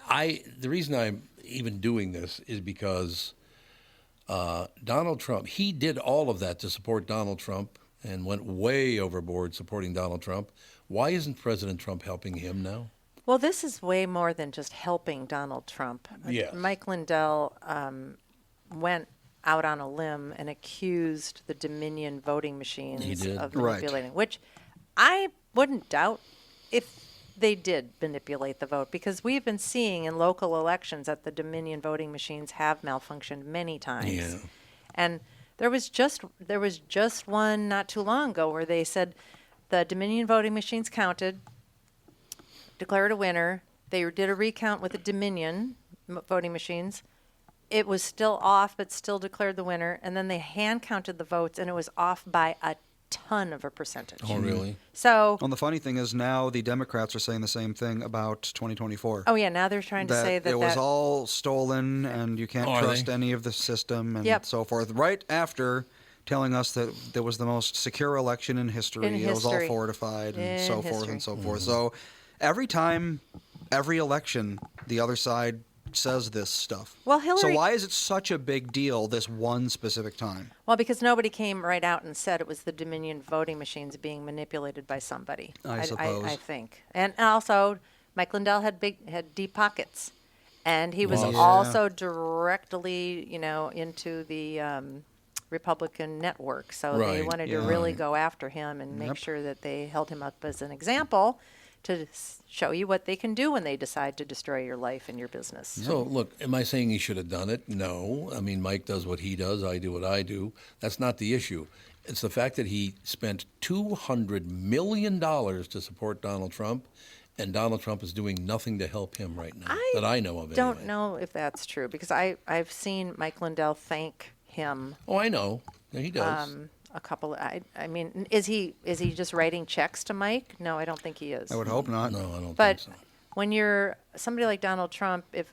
the reason I'm even doing this is because Donald Trump, he did all of that to support Donald Trump and went way overboard supporting Donald Trump. Why isn't President Trump helping him now? Well, this is way more than just helping Donald Trump. Yes. Mike Lindell went out on a limb and accused the Dominion voting machines He did. of Right. manipulating, which I wouldn't doubt if they did manipulate the vote, because we've been seeing in local elections that the Dominion voting machines have malfunctioned many times. Yeah. And there was just one not too long ago where they said the Dominion voting machines counted, declared a winner. They did a recount with the Dominion voting machines. it was still off, but still declared the winner. And then they hand counted the votes, and it was off by a ton of a percentage. Oh, really? So, Well, the funny thing is now the Democrats are saying the same thing about 2024. oh yeah, now they're trying to say that it was all stolen and you can't Oh, are trust they? any of the system and Yep. so forth. Right after telling us that there was the most secure election in history. In It was all history. fortified and In so forth history. and so forth. So every time, every election, the other side says this stuff. Well, So Hillary- why is it such a big deal this one specific time? well, because nobody came right out and said it was the Dominion voting machines being manipulated by somebody. I suppose. I think, and also Mike Lindell had deep pockets, and he was Well, yeah. also directly, into the Republican network. So they Right, wanted yeah. to really go after him and make sure that they held him up as an example to show you what they can do when they decide to destroy your life and your business. So, look, am I saying he should have done it? No. I mean, Mike does what he does. I do what I do. That's not the issue. It's the fact that he spent $200 million to support Donald Trump, and Donald Trump is doing nothing to help him right now, that I know of Don't anyway. know if that's true because I've seen Mike Lindell thank him Oh, I know. Yeah, he does. a couple. I mean, is he just writing checks to Mike? No, I don't think he is. I would hope not. No, I don't But think so. when you're somebody like Donald Trump, if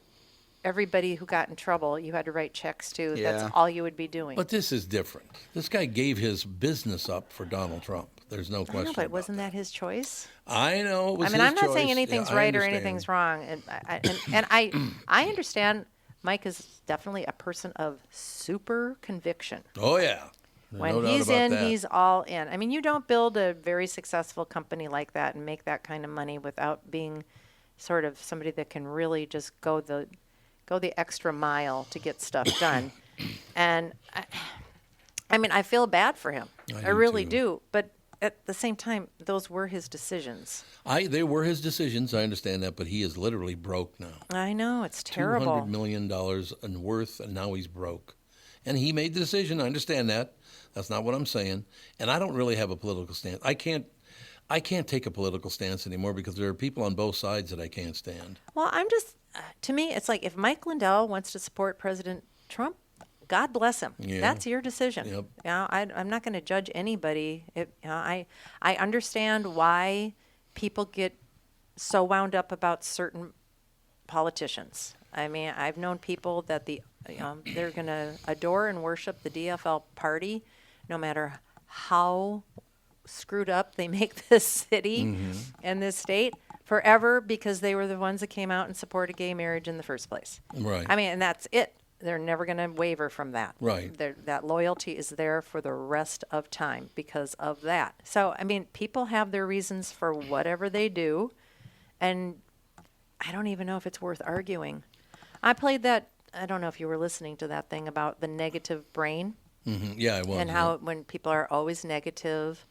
everybody who got in trouble you had to write checks to, Yeah. that's all you would be doing. But this is different. This guy gave his business up for Donald Trump. There's no I question know, but about wasn't that his choice? I know it was I mean, his I'm not saying choice. anything's Yeah, I right or understand. anything's wrong, and I understand. Mike is definitely a person of super conviction. Oh, yeah. There's When no doubt he's about in, that. he's all in. I mean, you don't build a very successful company like that and make that kind of money without being sort of somebody that can really just go the extra mile to get stuff done. And I mean, I feel bad for him. I I do really too. do. But at the same time, those were his decisions. They were his decisions. I understand that, but he is literally broke now. I know, it's terrible. $200 million in worth, and now he's broke. And he made the decision. I understand that. That's not what I'm saying. And I don't really have a political stance. I can't take a political stance anymore because there are people on both sides that I can't stand. Well, I'm just, to me, it's like if Mike Lindell wants to support President Trump, God bless him. Yeah. That's your decision. Yep. I'm not going to judge anybody. I understand why people get so wound up about certain politicians. I mean, I've known people that they're going to adore and worship the DFL party, no matter how screwed up they make this city and this state forever, because they were the ones that came out and supported gay marriage in the first place. Right. I mean, and that's it. They're never going to waver from that. Right. That loyalty is there for the rest of time because of that. So, I mean, people have their reasons for whatever they do, and I don't even know if it's worth arguing. I played that, I don't know if you were listening to that thing about the negative brain Yeah, I was. and how when people are always negative,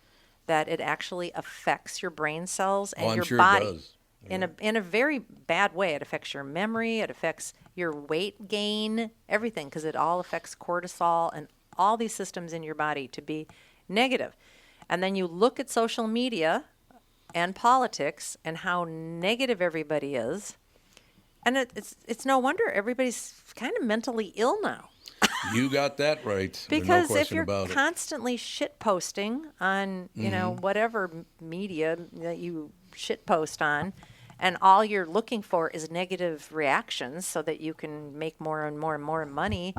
that it actually affects your brain cells and I'm your sure it body does. in a very bad way. It affects your memory, it affects your weight gain, everything, because it all affects cortisol and all these systems in your body to be negative. And then you look at social media and politics and how negative everybody is, and it's no wonder everybody's kind of mentally ill now. You got that right. There's no Because if question you're about it. constantly shit posting on, whatever media that you shit post on, and all you're looking for is negative reactions so that you can make more and more and more money,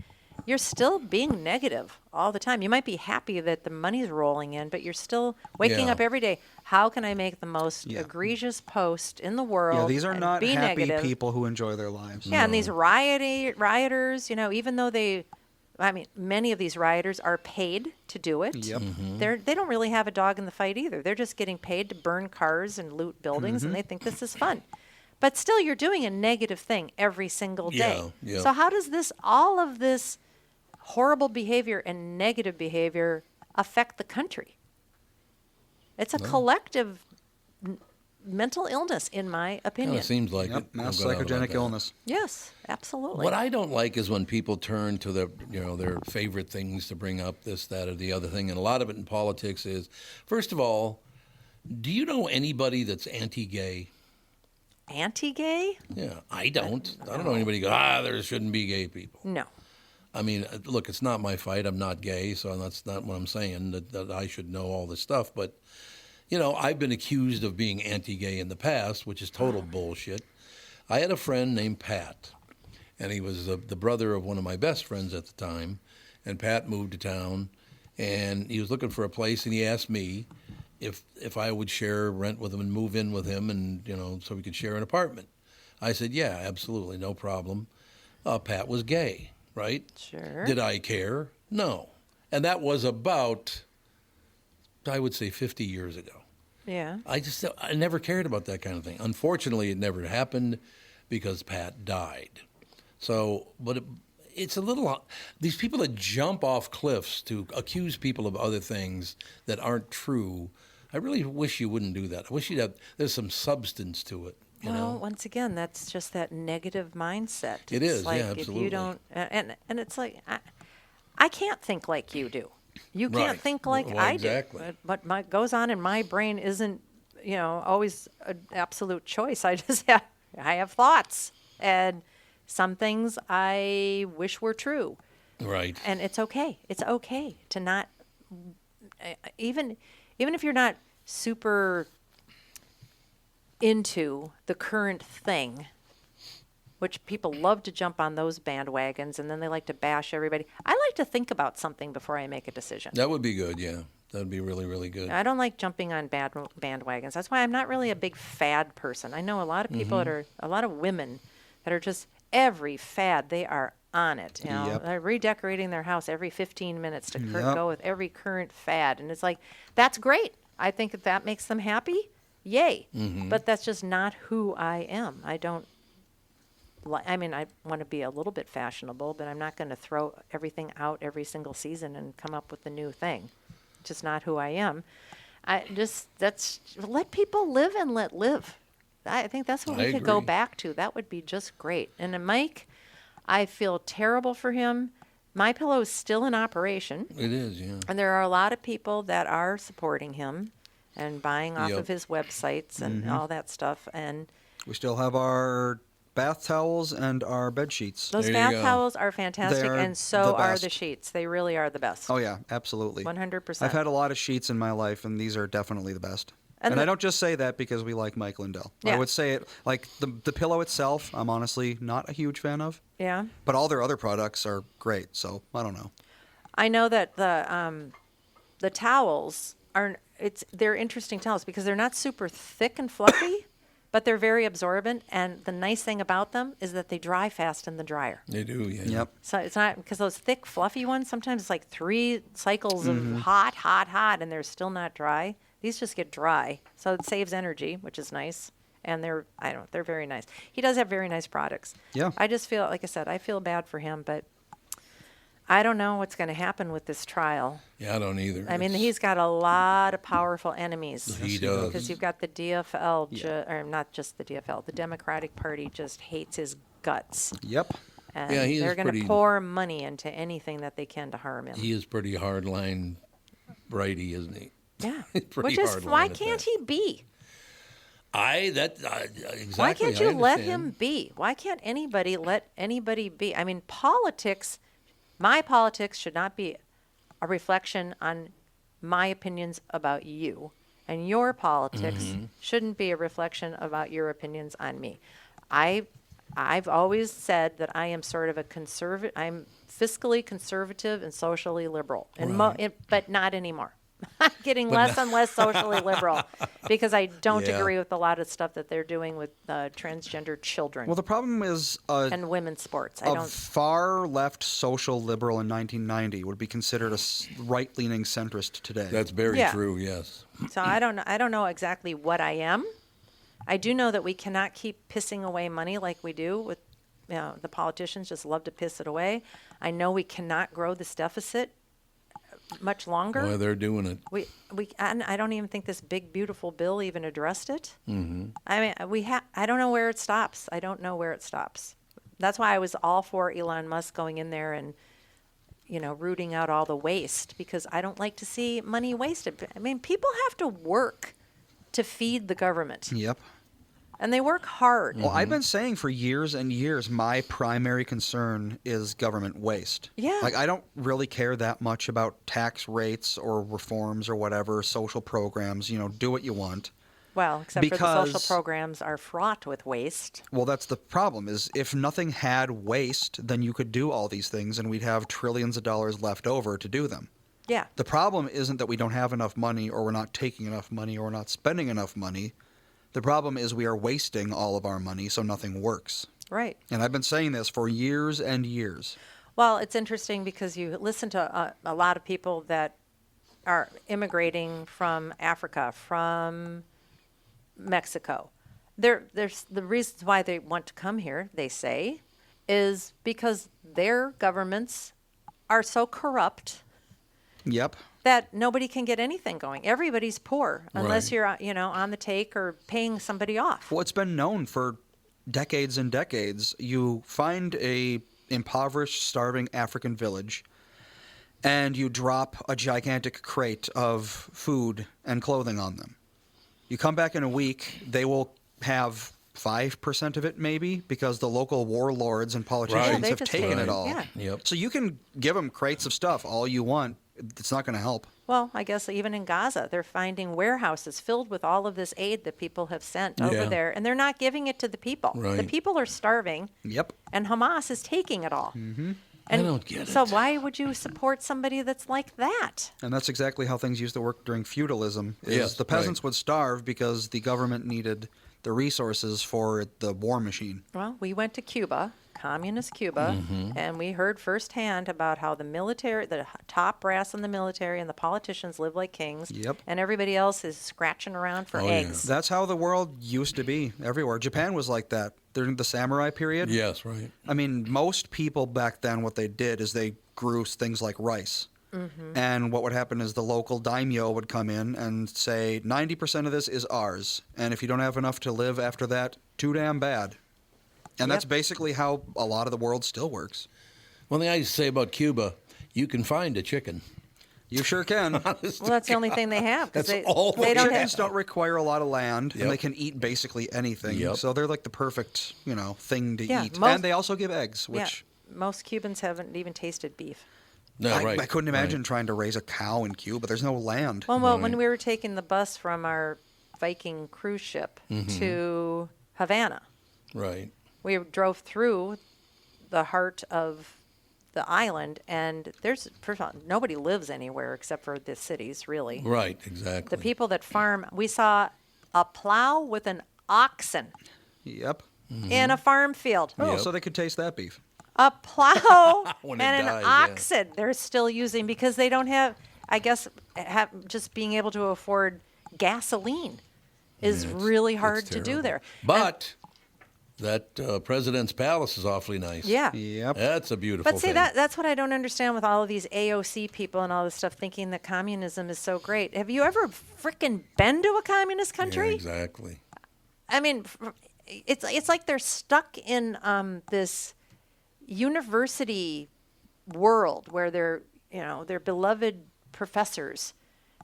you're still being negative all the time. You might be happy that the money's rolling in, but you're still waking Yeah. up every day. How can I make the most Yeah. egregious post in the world? Yeah, these are and not be happy negative? people who enjoy their lives. Yeah, and these rioters, even though many of these rioters are paid to do it. Yep. They don't really have a dog in the fight either. They're just getting paid to burn cars and loot buildings, and they think this is fun. But still, you're doing a negative thing every single day. Yeah, yeah. So how does all of this horrible behavior and negative behavior affect the country? It's a collective mental illness, in my Kind opinion. of seems like Yep. it. Mass No doubt about psychogenic that. illness. Yes, absolutely. What I don't like is when people turn to their favorite things to bring up this, that, or the other thing, and a lot of it in politics is, first of all, do you know anybody that's anti-gay? Anti-gay? Yeah, I don't. I don't know anybody who goes, there shouldn't be gay people. No. I mean, look, it's not my fight. I'm not gay, so that's not what I'm saying, that I should know all this stuff. But, I've been accused of being anti-gay in the past, which is total bullshit. I had a friend named Pat, and he was the brother of one of my best friends at the time. And Pat moved to town, and he was looking for a place, and he asked me if I would share rent with him and move in with him, and so we could share an apartment. I said, yeah, absolutely, no problem. Pat was gay, right? Sure. Did I care? No. And that was about, I would say, 50 years ago. Yeah. I never cared about that kind of thing. Unfortunately, it never happened because Pat died. So, but it's a little, these people that jump off cliffs to accuse people of other things that aren't true, I really wish you wouldn't do that. I wish there's some substance to it. Well, once again, that's just that negative mindset. It It's is, like yeah, if absolutely. you don't, and it's like, I can't think like you do. You can't Right. think like Well, I exactly. do. What goes on in my brain isn't, always an absolute choice. I have thoughts, and some things I wish were true. Right. And it's okay. It's okay to not, even if you're not super into the current thing, which people love to jump on those bandwagons, and then they like to bash everybody. I like to think about something before I make a decision. That would be good, yeah. That would be really, really good. I don't like jumping on bandwagons. That's why I'm not really a big fad person. I know a lot of people a lot of women that are just every fad, they are on it. Yep. They're redecorating their house every 15 minutes to Yep. go with every current fad. And it's like, that's great. I think if that makes them happy, yay. But that's just not who I am. I don't, I want to be a little bit fashionable, but I'm not going to throw everything out every single season and come up with a new thing. Just not who I am. Let people live and let live. I think that's what I we could go agree. back to. That would be just great. And Mike, I feel terrible for him. My Pillow is still in operation, It is, yeah. and there are a lot of people that are supporting him and buying off Yep. of his websites and all that stuff. And We still have our bath towels and our bed sheets. those There you bath go. towels are fantastic, They are and so the are the best. sheets. They really are the best. Oh yeah, absolutely. 100%. I've had a lot of sheets in my life, and these are definitely the best. And And the- I don't just say that because we like Mike Lindell. Yeah. I would say it like the pillow itself. I'm honestly not a huge fan of, Yeah. but all their other products are great. So I don't know. I know that the towels they're interesting towels because they're not super thick and fluffy, but they're very absorbent. And the nice thing about them is that they dry fast in the dryer. They do, yeah. Yep. So it's not because those thick, fluffy ones, sometimes it's like 3 cycles of hot, hot, hot, and they're still not dry. These just get dry. So it saves energy, which is nice. And they're very nice. He does have very nice products. Yeah. I just feel, like I said, I feel bad for him, but I don't know what's going to happen with this trial. Yeah, I don't either. I mean, It's- he's got a lot of powerful enemies. He does. Because you've got the DFL, or not just the DFL, the Democratic Party just hates his guts. Yep. And Yeah, he they're is going to pretty- pour money into anything that they can to harm him. He is pretty hardline righty, isn't he? Yeah. Pretty Which is, hard why line at can't that. he be? Exactly. Why can't I you let understand. him be? Why can't anybody let anybody be? I mean, politics, my politics should not be a reflection on my opinions about you. And your politics shouldn't be a reflection about your opinions on me. I've always said that I am sort of a conservative, I'm fiscally conservative and socially liberal, but not anymore. I'm getting less and less socially liberal because I don't Yeah. agree with a lot of stuff that they're doing with transgender children Well, the problem is and women's sports. I a don't. far left social liberal in 1990 would be considered a right-leaning centrist today. That's very Yeah. true, yes. So I don't know exactly what I am. I do know that we cannot keep pissing away money like we do with, the politicians just love to piss it away. I know we cannot grow this deficit much longer. Boy, they're doing it. And I don't even think this big beautiful bill even addressed it. Mm-hmm. I mean, I don't know where it stops. I don't know where it stops. That's why I was all for Elon Musk going in there and, rooting out all the waste because I don't like to see money wasted. I mean, people have to work to feed the government. Yep. and they work hard. Well, I've been saying for years and years, my primary concern is government waste. Yeah. Like, I don't really care that much about tax rates or reforms or whatever, social programs, do what you want. Well, except for the social Because- programs are fraught with waste. Well, that's the problem, is if nothing had waste, then you could do all these things and we'd have trillions of dollars left over to do them. Yeah. The problem isn't that we don't have enough money or we're not taking enough money or we're not spending enough money. The problem is we are wasting all of our money, so nothing works. Right. And I've been saying this for years and years. Well, it's interesting because you listen to a lot of people that are immigrating from Africa, from Mexico. There's the reasons why they want to come here, they say, is because their governments are so corrupt Yep. that nobody can get anything going. Everybody's poor unless Right. you're, on the take or paying somebody off. Well, it's been known for decades and decades. You find a impoverished, starving African village, and you drop a gigantic crate of food and clothing on them. You come back in a week, they will have 5% of it maybe, because the local warlords and politicians Yeah, they have just taken take it it. all. Yeah. Yep. So you can give them crates of stuff all you want. It's not going to help. Well, I guess even in Gaza, they're finding warehouses filled with all of this aid that people have sent over Yeah. there, and they're not giving it to the people. The Right. people are starving, Yep. and Hamas is taking it all. Mm-hmm. And I don't get so it. why would you support somebody that's like that? And that's exactly how things used to work during feudalism. Is Yes, the peasants right. would starve because the government needed the resources for the war machine. Well, we went to Cuba, communist Cuba, Mm-hmm. and we heard firsthand about how the military, the top brass in the military and the politicians live like kings. Yep. And everybody else is scratching around for Oh, yeah. eggs. That's how the world used to be everywhere. Japan was like that during the samurai period. Yes, right. I mean, most people back then, what they did is they grew things like rice. Mm-hmm. And what would happen is the local daimyo would come in and say, 90% of this is ours. And if you don't have enough to live after that, too damn bad. And that's Yep. basically how a lot of the world still works. One thing I used to say about Cuba, you can find a chicken. You sure can. Well, that's the only thing they have. 'Cause That's they, all they they don't Chickens have. don't require a lot of land, Yep. and they can eat basically anything. Yep. So they're like the perfect, thing to Yeah, eat. most- And they also give eggs, which Most Cubans haven't even tasted beef. No, right. I couldn't imagine right. trying to raise a cow in Cuba. There's no land. Well, when we were taking the bus from our Viking cruise ship to Havana, Right. we drove through the heart of the island, and there's, first of all, nobody lives anywhere except for the cities, really. Right, exactly. The people that farm, we saw a plow with an oxen Yep. in a farm field. Oh, Yep. so they could taste that beef. A plow When and it an dies, yeah. oxen they're still using because they don't have, I guess, just being able to afford gasoline is Yeah, really it's hard to do terrible. there. But that President's Palace is awfully nice. Yeah. Yep. That's a beautiful But see, thing. that's what I don't understand with all of these AOC people and all this stuff thinking that communism is so great. Have you ever frickin' been to a communist Yeah, country? exactly. I mean, it's like they're stuck in this university world where their beloved professors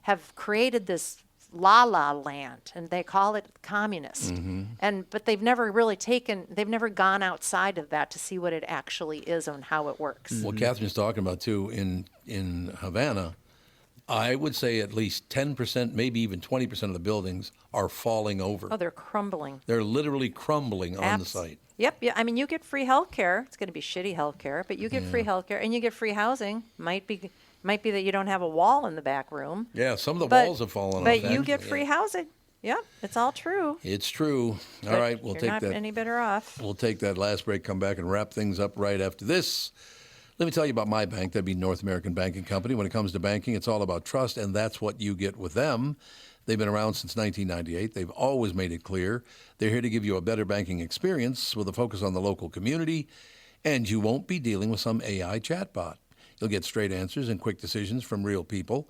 have created this la la land, and they call it communist. But they've never gone outside of that to see what it actually is and how it works. What Catherine's talking about, too, in Havana, I would say at least 10%, maybe even 20% of the buildings are falling over. Oh, they're crumbling. They're literally crumbling on the site. Yep. Yeah. I mean, you get free health care. It's going to be shitty health care, but you get free health care and you get free housing. Might be that you don't have a wall in the back room. Yeah, some of the But- walls have fallen off. But you actually, get free yeah. housing. Yep. It's all true. It's true. All But right, we'll you're take not that. any better off. We'll take that last break, come back, and wrap things up right after this. Let me tell you about my bank. That'd be North American Banking Company. When it comes to banking, it's all about trust, and that's what you get with them. They've been around since 1998. They've always made it clear they're here to give you a better banking experience with a focus on the local community, and you won't be dealing with some AI chatbot. You'll get straight answers and quick decisions from real people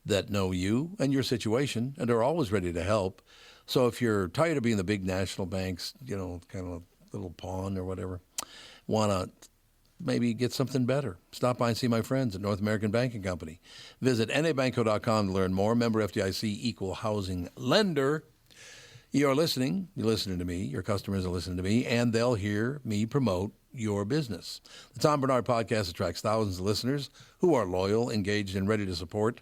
that know you and your situation and are always ready to help. So if you're tired of being the big national banks, kind of a little pawn or whatever, want to maybe get something better, stop by and see my friends at North American Banking Company. Visit nabanco.com to learn more. Member FDIC, equal housing lender. You're listening to me, your customers are listening to me, and they'll hear me promote your business. The Tom Barnard Podcast attracts thousands of listeners who are loyal, engaged, and ready to support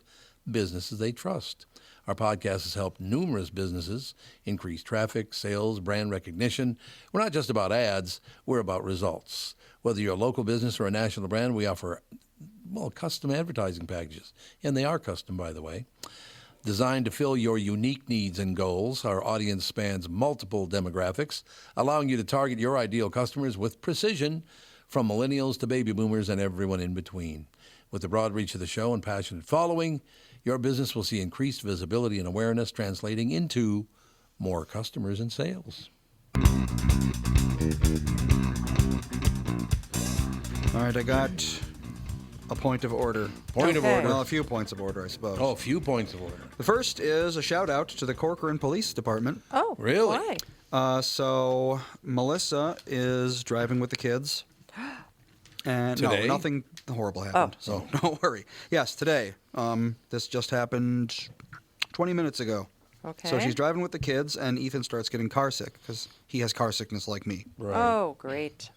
businesses they trust. Our podcast has helped numerous businesses increase traffic, sales, brand recognition. We're not just about ads, we're about results. Whether you're a local business or a national brand, we offer, custom advertising packages. And they are custom, by the way. Designed to fill your unique needs and goals, our audience spans multiple demographics, allowing you to target your ideal customers with precision, from millennials to baby boomers and everyone in between. With the broad reach of the show and passionate following, your business will see increased visibility and awareness, translating into more customers and sales. All right, I got a point of order. Point of order. Well, a few points of order, I suppose. Oh, a few points of order. The first is a shout out to the Corcoran Police Department. Oh, Really? Why? So Melissa is driving with the kids. And Today? no, nothing horrible happened. Oh. So don't worry. Yes, today. This just happened 20 minutes ago. Okay. So she's driving with the kids, and Ethan starts getting car sick because he has car sickness like me. Right. Oh, great.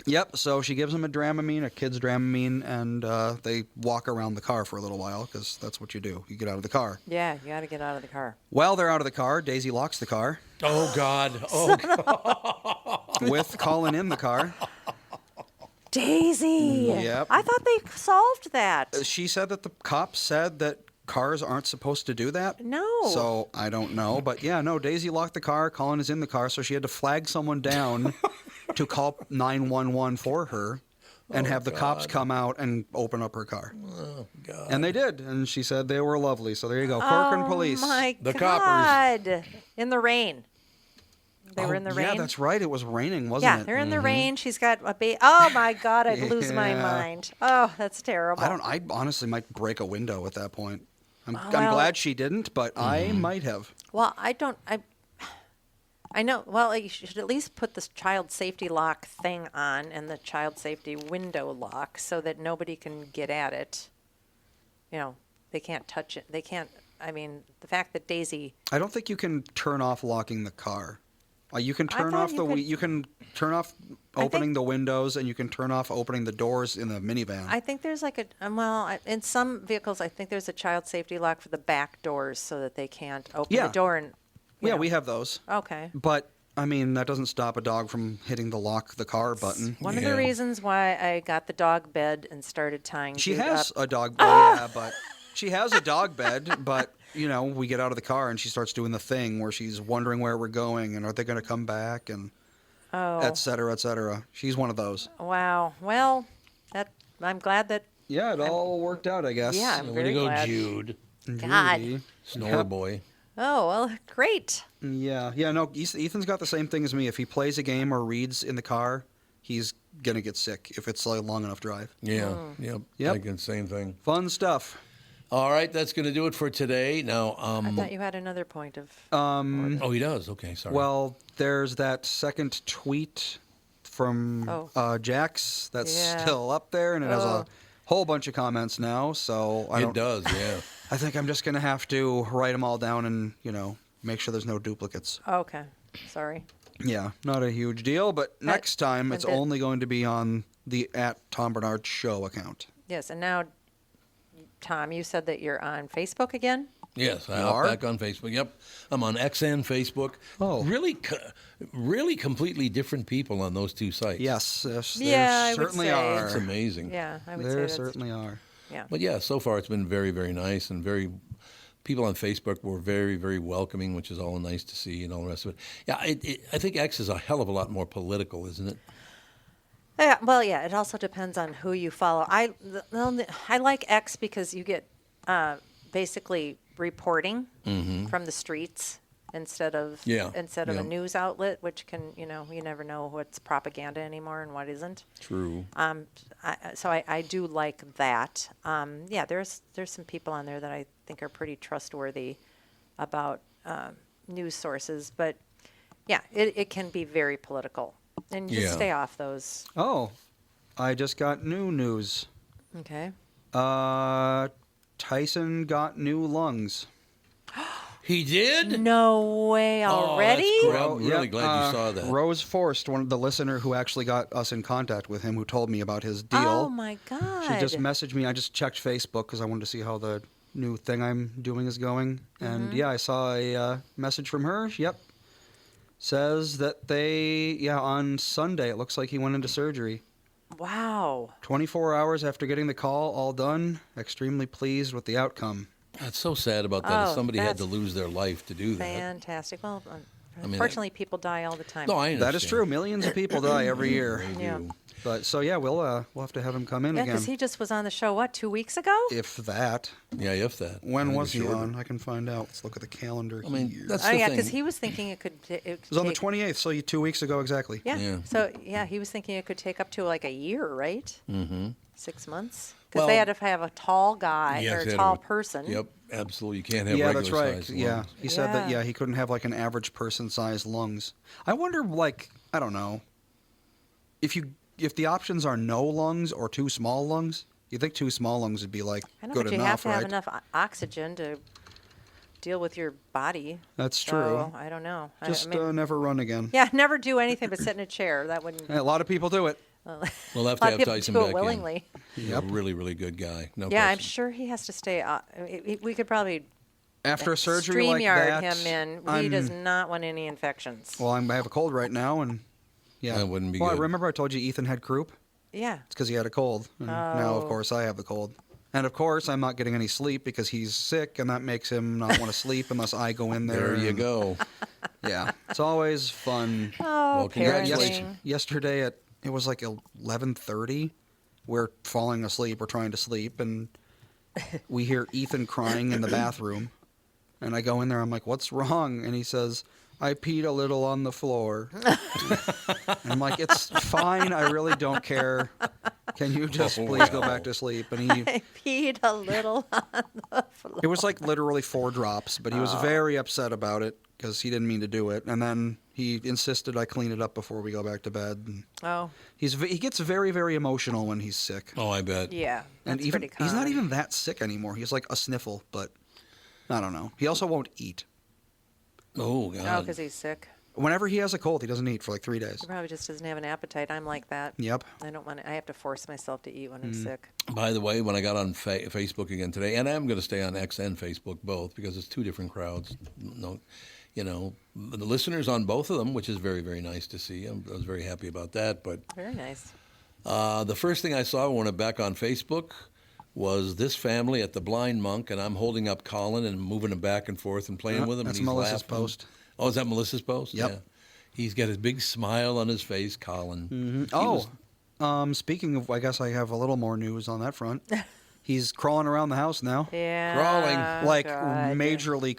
Yep. So she gives him a Dramamine, a kid's Dramamine, and they walk around the car for a little while because that's what you do. You get out of the car. Yeah, you got to get out of the car. While they're out of the car, Daisy locks the car Oh, God. Oh, God. with Colin in the car. Daisy. Yep. I thought they solved that. She said that the cops said that cars aren't supposed to do that. No. So I don't know. But yeah, no, Daisy locked the car. Colin is in the car. So she had to flag someone down to call 911 for her and have the cops come out and open up her car. Oh, God. And they did. And she said they were lovely. So there you go. Corcoran Police. Oh, my The God. In the rain. They were in the rain. Yeah, that's right. It was raining, wasn't Yeah, it? they're in the rain. She's got a baby. Oh, my God. I'd lose my Yeah. mind. Oh, that's terrible. I honestly might break a window at that point. I'm well- glad she didn't, but I might have. Well, I know. Well, you should at least put this child safety lock thing on and the child safety window lock so that nobody can get at it. You know, they can't touch it. They can't. I mean, the fact that Daisy. I don't think you can turn off locking the car. You can turn thought off you can turn off opening the windows, and you can turn off opening the doors in the minivan. I think there's like in some vehicles, I think there's a child safety lock for the back doors so that they can't open Yeah. the door and. you yeah, know. we have those. Okay. But I mean, that doesn't stop a dog from hitting the lock the car button. One of the Yeah. reasons why I got the dog bed and started tying. She Jude has up. a dog bed, yeah, but she has a dog bed, but you know, we get out of the car and she starts doing the thing where she's wondering where we're going and are they going to come back and et cetera, et cetera. She's one of those. Wow. Well, I'm glad that. Yeah, it all worked out, I guess. Yeah, I'm Way very to go, glad. Jude. God. Judy. Snore boy. Oh well, great. Yeah, no, Ethan's got the same thing as me. If he plays a game or reads in the car, he's going to get sick if it's a long enough drive. Yeah. Hmm. Yep. Thinking the same thing. Fun stuff. All right, that's going to do it for today. Now, I thought you had another point of. oh, he does. Okay, sorry. Well, there's that second tweet from Jax that's Yeah. still up there, and it has a whole bunch of comments now. So it does. Yeah. I think I'm just going to have to write them all down and, make sure there's no duplicates. Okay. Sorry. Yeah, not a huge deal, but next time it's and then- only going to be on the @TomBernard Show account. Yes, and now, Tom, you said that you're on Facebook again. Yes, You I'm are? back on Facebook. Yep, I'm on X and Facebook. Oh. Really completely different people on those two sites. Yes, Yeah, I there would certainly say. are. It's amazing. Yeah, I would say There that's. certainly are. Yeah. But yeah, so far it's been very, very nice and people on Facebook were very, very welcoming, which is all nice to see and all the rest of it. Yeah, I think X is a hell of a lot more political, isn't it? Yeah, well, yeah. It also depends on who you follow. I like X because you get basically reporting from the streets instead of a news outlet, which can you never know what's propaganda anymore and what isn't. True. So I do like that. Yeah, there's some people on there that I think are pretty trustworthy about news sources, but yeah, it can be very political, and just Yeah. stay off those. Oh, I just got new news. Okay. Tyson got new lungs. He did? No way already? Oh, that's great. I'm really glad you saw that. Rose Forst, one of the listener who actually got us in contact with him, who told me about his deal. Oh my God. She just messaged me. I just checked Facebook because I wanted to see how the new thing I'm doing is going. And Mm-hmm. yeah, I saw a message from her. Yep. Says that on Sunday, it looks like he went into surgery. Wow. 24 hours after getting the call, all done. Extremely pleased with the outcome. That's so sad about that. Oh, If somebody had to that's lose their life to do that. Fantastic. Well, mean, unfortunately, people die all the time. No, I understand. That is true. Millions of people die every year. They Yeah. do. But so yeah, we'll have to have him come in Yeah, again. because he just was on the show, what, 2 weeks ago? If that. Yeah, if that. I When think was it's he shorter. on? I can find out. Let's look at the calendar I mean, here. that's Oh, the yeah, thing. because he was thinking it could. It was on the 28th, so 2 weeks ago exactly. Yeah. Yeah. So yeah, he was thinking it could take up to like a year, right? Mm-hmm. 6 months. Because Well- they had to have a tall guy Yes, or he a had tall to- person. Yep, absolutely. You can't have Yeah, regular that's right. sized Yeah, lungs. he said that. Yeah. Yeah, he couldn't have like an average person-sized lungs. I wonder, like, I don't know, if the options are no lungs or too small lungs. You think two small lungs would be like I know, good but you enough, have to right? have enough oxygen to deal with your body. That's So, true. I don't know. Just I mean, never run again. yeah, never do anything but sit in a chair. That wouldn't. A lot of people do it. We'll have A to lot of have people Tyson do back it willingly. in. He's a really, really good guy. No Yeah, I'm question. sure he has to stay. We could probably After a surgery like StreamYard that, him in. He does not want any infections. Well, I have a cold right now, and yeah, That wouldn't be well, good. I remember I told you Ethan had croup. Yeah. It's because he had a cold. And now, of Oh. course, I have the cold. And of course, I'm not getting any sleep because he's sick, and that makes him not want to sleep unless I go in there. There you and- go. Yeah, it's always fun. Oh, Well, congratulations. parenting. Yesterday it was like 11:30. We're falling asleep. We're trying to sleep, and we hear Ethan crying in the bathroom. And I go in there. I'm like, "What's wrong?" And he says, "I peed a little on the floor." And I'm like, "It's fine. I really don't care. Can you just please go back to sleep?" And he. I peed a little on the floor. It was like literally 4 drops, but he was very upset about it because he didn't mean to do it. And then he insisted I clean it up before we go back to bed. And Oh, he gets very, very emotional when he's sick. Oh, I bet. yeah. and That's even pretty he's not common. even that sick anymore. He's like a sniffle, but I don't know. He also won't eat. Oh, Oh, God. because he's sick. Whenever he has a cold, he doesn't eat for like 3 days. He probably just doesn't have an appetite. I'm like that. Yep. I don't want to. I have to force myself to eat when I'm Mm. sick. By the way, when I got on Facebook again today, and I'm going to stay on X and Facebook both because it's two different crowds. No, the listeners on both of them, which is very, very nice to see. I was very happy about that. But Very nice. the first thing I saw when I went back on Facebook was this family at the Blind Monk, and I'm holding up Colin and moving him back and forth and playing with him. That's and he's Melissa's laughing. post. Oh, is that Melissa's post? Yep. Yeah. He's got his big smile on his face, Colin. He Oh, was- speaking of, I guess I have a little more news on that front. He's crawling around the house now. Yeah. Crawling. Like God. majorly,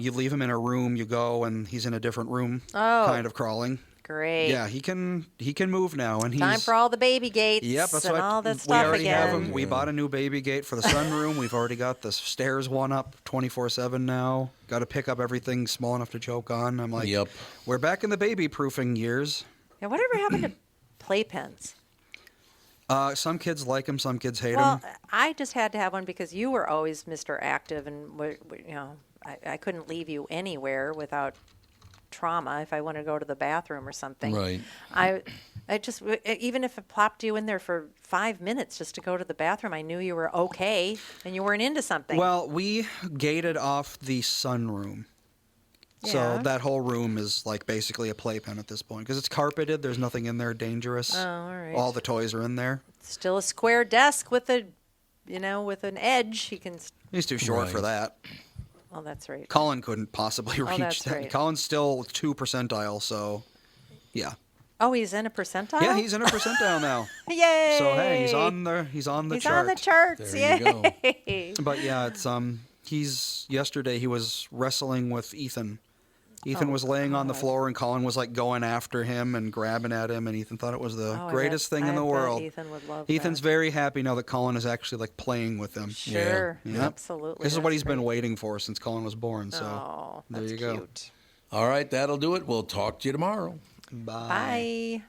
you leave him in a room, you go, and he's in a different room, Oh. kind of crawling. Great. Yeah, he can move now, and he's Time for all the baby gates Yep, that's and what all that we stuff already again. have him. We bought a new baby gate for the sunroom. We've already got the stairs one up 24/7 now. Got to pick up everything small enough to choke on. I'm like, Yep. we're back in the baby proofing years. Yeah, whatever happened to playpens? Some kids like him, some kids hate Well, him. I just had to have one because you were always Mr. Active, and I couldn't leave you anywhere without trauma if I wanted to go to the bathroom or something. Right. I just even if it plopped you in there for 5 minutes just to go to the bathroom, I knew you were okay and you weren't into something. Well, we gated off the sunroom. So Yeah. that whole room is like basically a playpen at this point because it's carpeted. There's nothing in there dangerous. Oh, all right. All the toys are in there. Still a square desk with with an edge. You can. He's too short for Right. that. Oh, that's right. Colin couldn't possibly reach that's that. right. Colin's still 2 percentile, so yeah. Oh, he's in a percentile. Yeah, he's in a percentile now. Yay! So hey, he's on the He's chart. on the charts. There you go. Yay! But yeah, it's yesterday he was wrestling with Ethan. Ethan Oh, was laying on the God. floor and Colin was like going after him and grabbing at him and Ethan thought it was the Oh, I greatest bet- thing in I the bet world. Ethan would love Ethan's that. very happy now that Colin is actually like playing with him. Sure. Yep. Absolutely. This is what That's he's been great. waiting for since Colin was born, so Oh, there that's you go. cute. All right, that'll do it. We'll talk to you tomorrow. Bye. Bye.